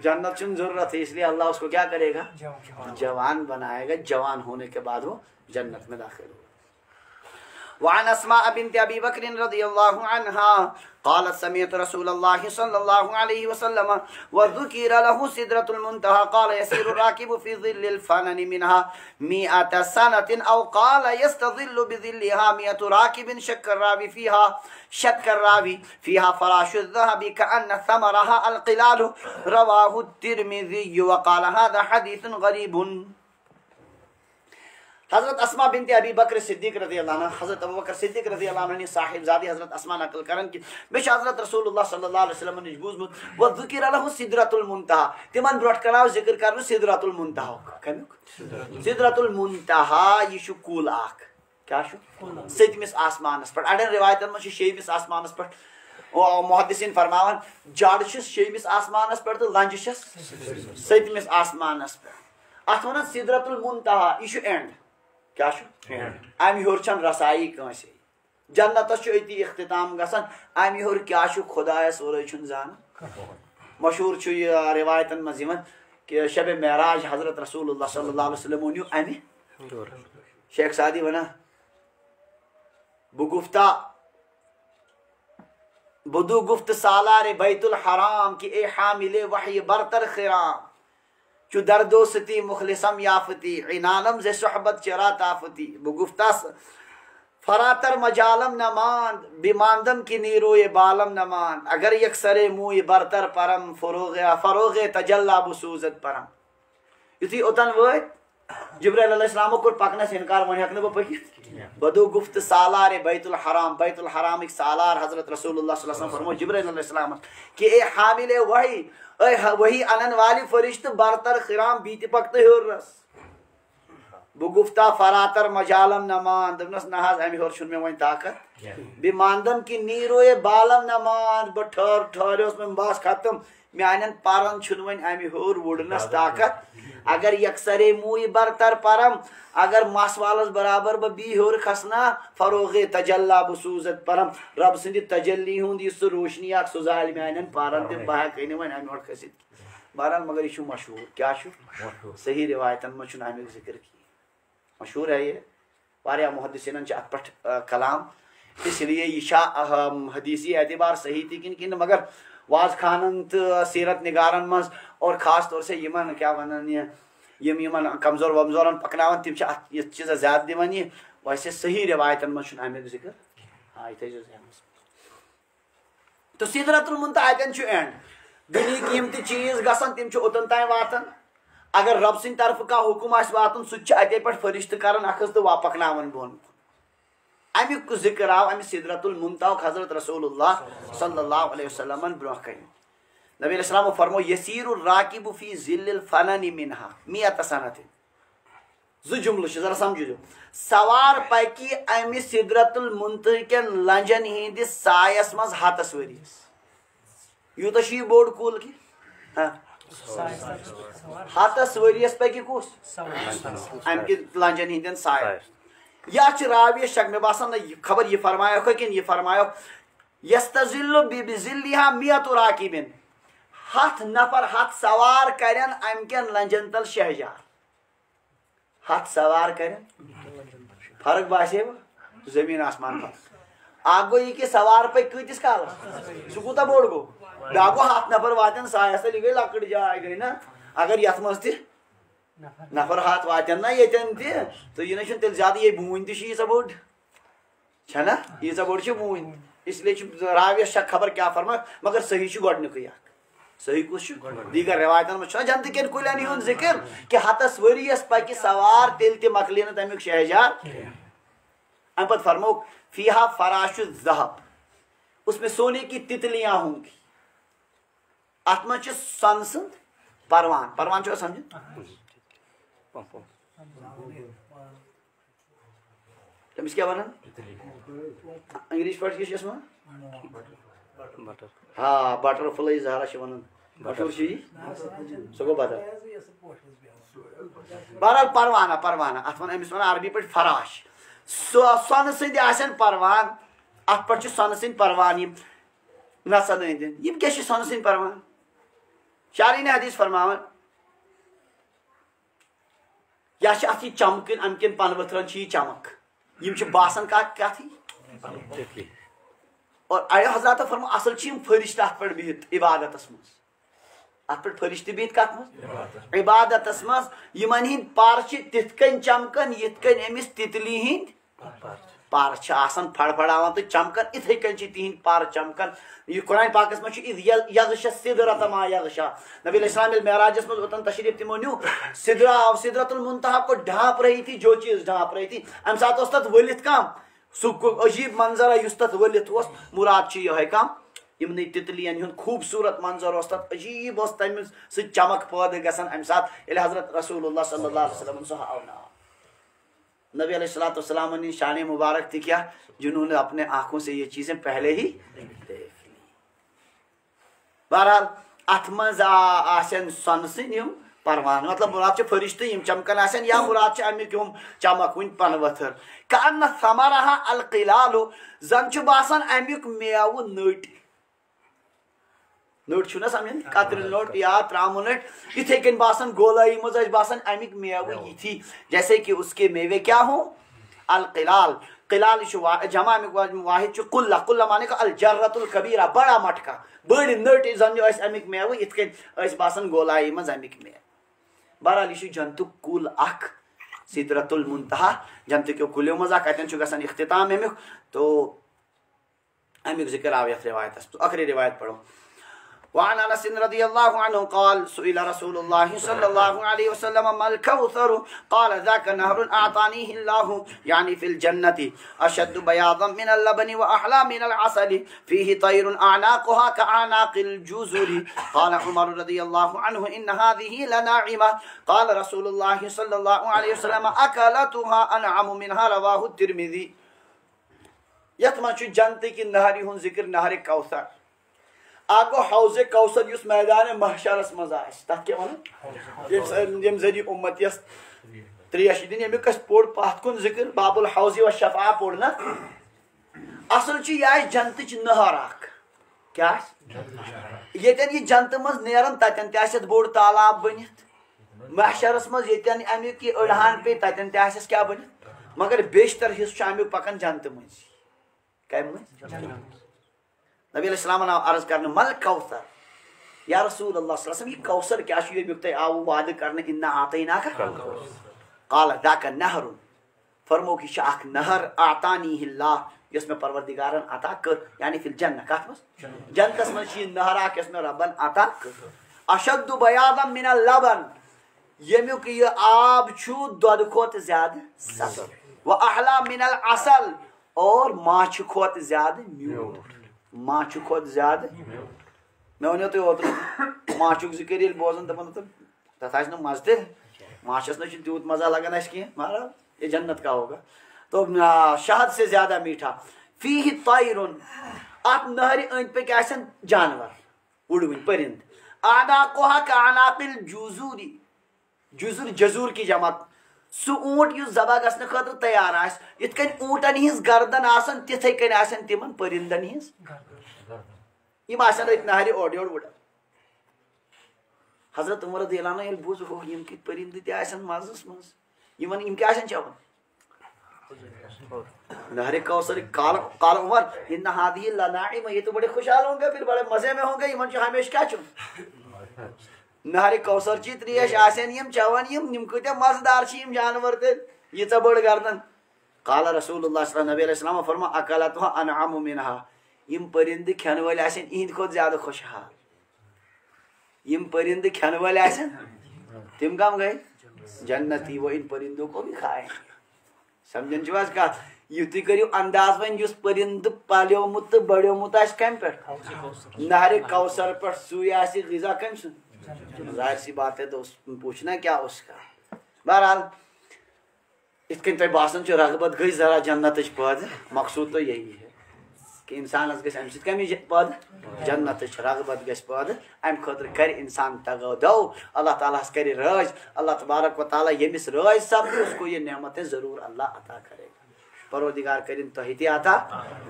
جنت چھ ضرورت ہے اس لیے اللہ اس کو کیا کرے گا جوان بنائے گا جوان ہونے کے بعد وہ جنت میں داخل ہوگا وعن اسماء بنت ابي بكر رضي الله عنها قالت سمعت رسول الله صلى الله عليه وسلم وذكر له سدرة المنتهى قال يسير الراكب في ظل الفنن منها 100 سنة او قال يستظل بظلها 100 راكب شك الراوي فيها فراش الذهب كأن ثمرها القلال رواه الترمذي وقال هذا حديث غريب حضرت اسماء بنت ابی بکر صدیق رضی اللہ عنہ حضرت ابو بکر صدیق رضی اللہ عنہ صاحب زادی حضرت اسماء نقل کرن کہ بیش حضرت رسول اللہ صلی اللہ علیہ وسلم نے بوزمت و ذکر له سدرۃ المنتہى تمن برٹ کراو ذکر کرن سدرۃ المنتہى کمیک سدرۃ المنتہى یہ شو کول اخ کیا شو ستمس آسمانس پر اڑن روایتن میں شیمس آسمانس پر محدثین فرماون جاڑ چھ شیمس آسمانس پر تو لنج چھ ستمس آسمانس پر اتھ ونن سدرۃ المنتہى یہ شو اینڈ کیا امہ ہور چھن رسائی کانسے جنتس چھ اتی اختتام گژھان امہ ہور کیا خدایس اورے چھن زان مشہور چھ یہ روایتن مز یوان کہ شب معراج حضرت رسول اللہ صلی اللہ علیہ وسلم ونیو امہ شیخ سعدی ونا بدو گفت سالار بیت الحرام کہ اے حامل وحی برتر خرام چو دردو ستی مخلصم یافتی عنانم ز صحبت چرا تافتی بگفتاس فراتر مجالم نمان بیماندم کی نیروی بالم نمان اگر یک سر موی برتر پرم فروغ تجلا بسوزت پرم یتھی اوتن وٲتۍ جبرائیل علیہ السلام کو پکنس انکار ون ہیکہ بہ پکت بدو گفت سالار بیت الحرام سالار حضرت رسول اللہ صلی اللہ علیہ وسلم فرمو جبرائیل علیہ السلام کہ اے حامل وحی اے وحی انن والی فرشت برتر خرام بیت پکت ہیور رس بہ گفتا فراتر مجالم نمان دپنس نہ حظ امہ ہیور چھن مے ون طاقت بیماندم کی نیروے بالم نمان بہ ٹھہریوس میں بس ختم میانن پارن چھن ون امہ ہیور وڑنس طاقت اگر یکسرے موئی برتر پرم اگر مس والس برابر بہ بی ہیور کھسنا فروغ تجلا بسوزت پرم رب سند تجلی ہند یہ روشنی اخ سہ زال میانن پارن تم بہ ہیکہ نہ ون امہ ہیور کھسِتھ بہرحال مگر یہ مشہور کیا صحیح روایتن من چھُنہٕ امیُک ذکر کی مشہور ہے یہ واریاہ محدثینن ات پہ کلام اس لیے یہ حدیثی اعتبار صحیح تہ کن مگر واز خانن تو سیرت نگارن مز اور خاص طور سے یمن کیا ونان یمن کمزور ومزورن پکناون تم یہ چیز زیادہ دِوان یہ ویسے صحیح روایتن من چھُنہٕ امیُک ذکر ہاں یہ تھٲیزیو ذہنس تو سدرۃ المنتہا اتین چھُ اینڈ دُنہِکۍ یِم تہِ چیٖز گژھن تِم چھِ اوٚتن تام واتان اگر رب سٕنٛدِ طرفہٕ کانٛہہ حُکم آسہِ واتُن سُہ تہِ چھُ اتے پٮ۪ٹھ فرشتہٕ کران اکھ حظ تہٕ پکناوان بۄن امیُک ذکر آو امہِ سدرۃ المنتہا حضرت رسول اللہ صلی اللہ علیہ وسلم برونٛہہ کنہِ نبی علیہ السلام فرمو یسیر الراکب فی ظل الفنن منہا میت سنت زٕ جملہٕ چھِ ذرا سمجھو سوار پکہِ امہِ سدرۃ المنتہا کٮ۪ن لنجن ہٕنٛدِس سایس منٛز ہتس ؤرِیس یوٗتاہ چھُ یہِ بوٚڑ کُل کہِ ہتس ؤرِیس پکہِ کُس امہِ کہِ لنجن ہٕنٛدٮ۪ن سایس یا چھِ راویہ شک مےٚ باسان خبر یہِ فرمایوکھا کِنہٕ یہِ فرمایوکھ یستظل بظلها مئۃ راکبن 100 نفر 100 سوار کرن امہ کٮ۪ن لنجن تل شہجار 100 سوار کرن فرق باسے زمین آسمان فرق اکھ گوٚو یہِ کہِ سوار پکہِ کۭتِس کالس سُہ کوٗتاہ بوٚڑ گوٚو بیٛاکھ گوٚو 100 نفر واتن سایس تل یہِ گٔے لۄکٕٹ جاے گٔے نا اگر یتھ منٛز تہِ نفر 100 واتن نا ییٚتٮ۪ن تہِ تہٕ یہِ نہ چھُنہٕ تیٚلہِ زیادٕ یہِ بوٗنۍ تہِ چھِ ییٖژاہ بٔڑ چھنا ییٖژاہ بٔڑ چھِ بوٗنۍ اس لیے چھُ راویس شک خبر کیٛاہ فرمایہِ مگر صحیح چھُ گۄڈنیُکُے اکھ صحیح کُس چھُ دیگر روایتن منٛز چھُنہ جنتہٕ کٮ۪ن کُلٮ۪ن ہُنٛد ذکر کہِ 100 ؤرِیس پکہِ سوار تیٚلہِ تہِ مۄکلہِ نہٕ تمیُک شہجار امہِ پتہٕ فرموکھ فیہا فراش الذہب اس میں سونے کی تتلیاں ہوں گی ات منٛز چھُ سۄنہٕ سُنٛد پروان چھُوا سمجھن تٔمِس کیٛاہ ونان انگریٖزی پٲٹھۍ کیٛاہ چھِ ونان ہاں بٹر فلاے زہرا چھِ ونان مشہوٗر چھُ یہِ سُہ گوٚو بدل بہرحال پروانہ اتھ ون أمِس ونان عربی پٲٹھۍ فراش سۄنہٕ سٕنٛدۍ آسن پروان اتھ پٮ۪ٹھ چھِ سۄنہٕ سٕنٛدۍ پروان یِم نژن أنٛدۍ یِم کیٛاہ چھِ سۄنہٕ سٕنٛدۍ پروان شارحیٖنِ حدیث فرماوان یا چھِ اتھ یہِ چمکٕنۍ امہِ کٮ۪ن پنہٕ ؤتھرن چھِ یہِ چمک یِم چھِ باسان کتھی اور اڑیو حضرات فرمو اصل چھِ یِم فرشتہٕ اتھ پٮ۪ٹھ بِہِتھ عبادتس منٛز اتھ پٮ۪ٹھ فرشتہٕ بِہِتھ کتھ منٛز عبادتس منٛز یِمن ہٕنٛدۍ پر چھِ تِتھ کٔنۍ چمکان یِتھ کٔنۍ أمِس تِتلی ہٕنٛدۍ پر چھِ آسان فڑفڑاوان تہٕ چمکان اِتھے کٔنۍ چھِ تِہنٛدۍ پر چمکان یہ قرآن پاکس منٛز چھُ یغشا السدرۃ ما یغشا نبی علیہ السلام ییٚلہِ معراجس منٛز اوٚتن تشریٖف تِمو نیوٗ سدرۃ المنتہا کو ڈھانپ رہی تھی جو چیز ڈھانپ رہی تھی امہِ ساتہٕ اوس تتھ ؤلِتھ کم سُہ عجیٖب منظرا یُس تتھ ؤلِتھ اوس مُراد چھُ یِہوے کم یِمنٕے تِتلین ہُنٛد خوٗبصوٗرت منظر اوس تتھ عجیٖب اوس تمہِ سۭتۍ چمک پٲدٕ گژھان امہِ ساتہٕ ییٚلہِ حضرت رسول اللہ صلی اللہ علیہ وسلم سُہ ہاوناو نبی علیہ الصلوۃ والسلام نے شان مبارک تھی کیا جنہوں نے اپنے آنکھوں سے یہ چیزیں پہلے ہی دیکھ لی بہرحال ات منٛز آسن سۄنہٕ سٕنٛدۍ یِم پروان مطلب مراد چھِ فرشتہٕ یِم چمکان آسن یا مراد چھِ امیُک یِم چمک وٕنۍ پنہٕ ؤتھٕر کأن ثمرها القلال زن چھُ باسان امیُک میوٕ نٔٹۍ نٔٹۍ چھُنہ سمجھان کترِ نٔٹ یا تراموٗ نٔٹۍ یِتھے کٔنۍ باسان گولٲیی منٛز ٲسۍ باسان امیُک میوٕ یِتھی جیسے کہ اس کے میوے کیا ہوں القلال قلال چھُ جمع امیُک واحد چھُ قلہ مانے کہ الجرۃ الکبیرہ بڑا مٹکا بٔڑۍ نٔٹۍ زن ٲسۍ امیُک میوٕ یِتھ کٔنۍ ٲسۍ باسان گولایی منٛز امیُک میوٕ بہرحال یہِ چھُ جنتُک کُل اکھ سدرۃ المنتہا جنت کیو کلیو مزا کتن چھ گژھان اختتام امیک تو امیک ذکر آو یتھ روایتس آخری روایت پڑھو وعن انس رضی اللہ عنہ قال سئل رسول اللہ صلی اللہ علیہ وسلم ما الكوثر قال ذاك نهر اعطانيه الله يعني في الجنة اشد بياضا من اللبن واحلى من العسل فيه طير اعناقها كاعناق الجزر قال عمر رضی اللہ عنہ ان هذه لناعمة قال رسول اللہ صلی اللہ علیہ وسلم اكلتها انعم منها رواه الترمذی. یتھ من جنت کی نہری ہن ذکر نہر کوثر آگو حوض کوثر یس میدان محشرس مز تک یم ذریعہ امتیس تریش دن یمیک پوڑ پات کن ذکر باب الحوض و شفا پوڑ نا اصل چھ یہ جنت نہر اخ کیا یتن یہ جنت مز نیرن تتن تہ بوڑ تالاب بنت محشرس مز یتن امیک یہ اڑہان پہ تتن تہ کیا بنت مگر بیشتر حصہ امیک پکان جنت مز نبی علیہ السلام عرض کرنے مل کوثر یا رسول اللہ صلی اللہ علیہ وسلم یہ کوثر کیا ہے یہ بکتے آو وعد کرنے انا آتینا کا قال ذاک نہر فرمو کی شاک نہر اعطانی اللہ جس میں پروردگارن عطا کر یعنی فی الجنہ کہت مس جنت میں یہ نہر آ اس میں ربن عطا کر اشد بیاضا من اللبن یمیو کہ یہ آب چھو دودھ کھوت زیادہ سفید و احلا من العسل اور ماچھ کھوت زیادہ میوٹ ماچھ کھوت زیادہ میں ونیو تو اوتر ماچھک ذکر یل بوزن دپان تتھ آس مزہ ماچھس نہ تیوت مزہ لگان اس کی مہاراج یہ جنت کا ہوگا تو شہد سے زیادہ میٹھا فیہ طیر ات نہر اند پہ کیا جانور اڑوین پرند اعناقها کاعناق الجزور جزر جزور کی جمع سو اونٹ یس ذبح گھنہ خاطر تیار آس یت کن اونٹن ہز گردن آسان تتھے کن آسان تمن پرندن ہز یم آسان ات نہر اوڑ یوڑ وڑان حضرت عمر رضی اللہ عنہ یل بوز ہو یم کت پرند تہ آسان مزس مز یمن یم کیا آسان چون نہر کوثر قال عمر ان هذه لناعم یہ تو بڑے خوشحال ہوں گے پھر بڑے مزے میں ہوں گے یمن چھ ہمیشہ کیا چون نہر کوثر چی تریش آسان یم چوان یم کتیا مزدار چھ یم جانور تے یہ تا بڑ گردن قال رسول اللہ صلی اللہ علیہ وسلم فرما اکلتها انعم منها یم پرند کھن ول آسان اہند کھت زیادہ خوشحال یم پرند کھن ول آسان تم کم گئے جنتی وہ ان پرندوں کو بھی کھائیں سمجھن چھ کا یہ تھی کریو انداز ون جس پرند پالیومت بڑیومت آس کم پہ نہر کوثر پہ سوئی آسی غذا کم سن ظاہر سی بات ہے تو پوچھنا کیا اس کا بہرحال اس کن تہ باسان چھ رغبت گئی ذرا جنت پد مقصود تو یہی ہے کہ انسان گھس امہ سمی پد جنت رغبت گھس پد ام خاطر کر انسان تگودو اللہ تعالیٰ کر راج اللہ تبارک و تعالیٰ یمس راج سب اس کو یہ نعمتیں ضرور اللہ عطا کرے گا پروردگار کرن تہ تہ عطا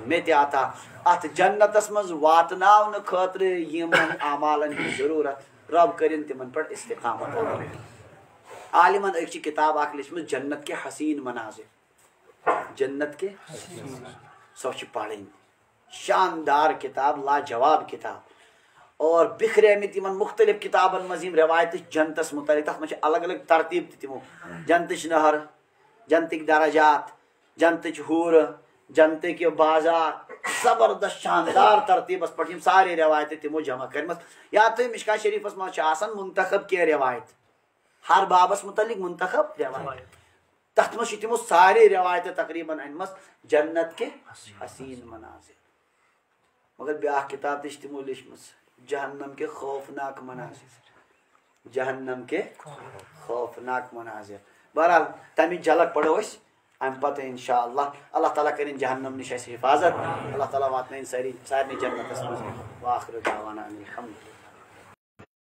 میں تہ عطا ات جنتس مز واتناون خاطر یمن اعمالن کی ضرورت رب کرن تمن پر استقامت عالمن ایک کتاب اخ لچمت جنت کے حسین مناظر جنت کے سو پڑھیں شاندار کتاب لاجواب کتاب اور بکھرے میں تمن مختلف کتابن مزیم روایت جنتس متعلق تک الگ الگ ترتیب تمو جنتچ نہر جنتک درجات جنتچ حور جنت کے بازار زبردست شاندار ترتیب اس پہ سارے روایت تمو جمع کرمت یا تو مشکا شریفس مز منتخب کی روایت ہر بابس متعلق منتخب روایت تک مجھ تمو سارے روایت تقریباً انمس جنت کے حسین مناظر مگر بیاکھ کتاب تش تمو لچمس جہنم کے خوفناک مناظر جہنم کے خوفناک مناظر بہرحال تمی جھلک پڑھو اس ام پتہ انشاءاللہ اللہ تعالیٰ کریں جہنم نش حفاظت اللہ تعالیٰ واتن ساری جنت واخر دعوانا ان الحمد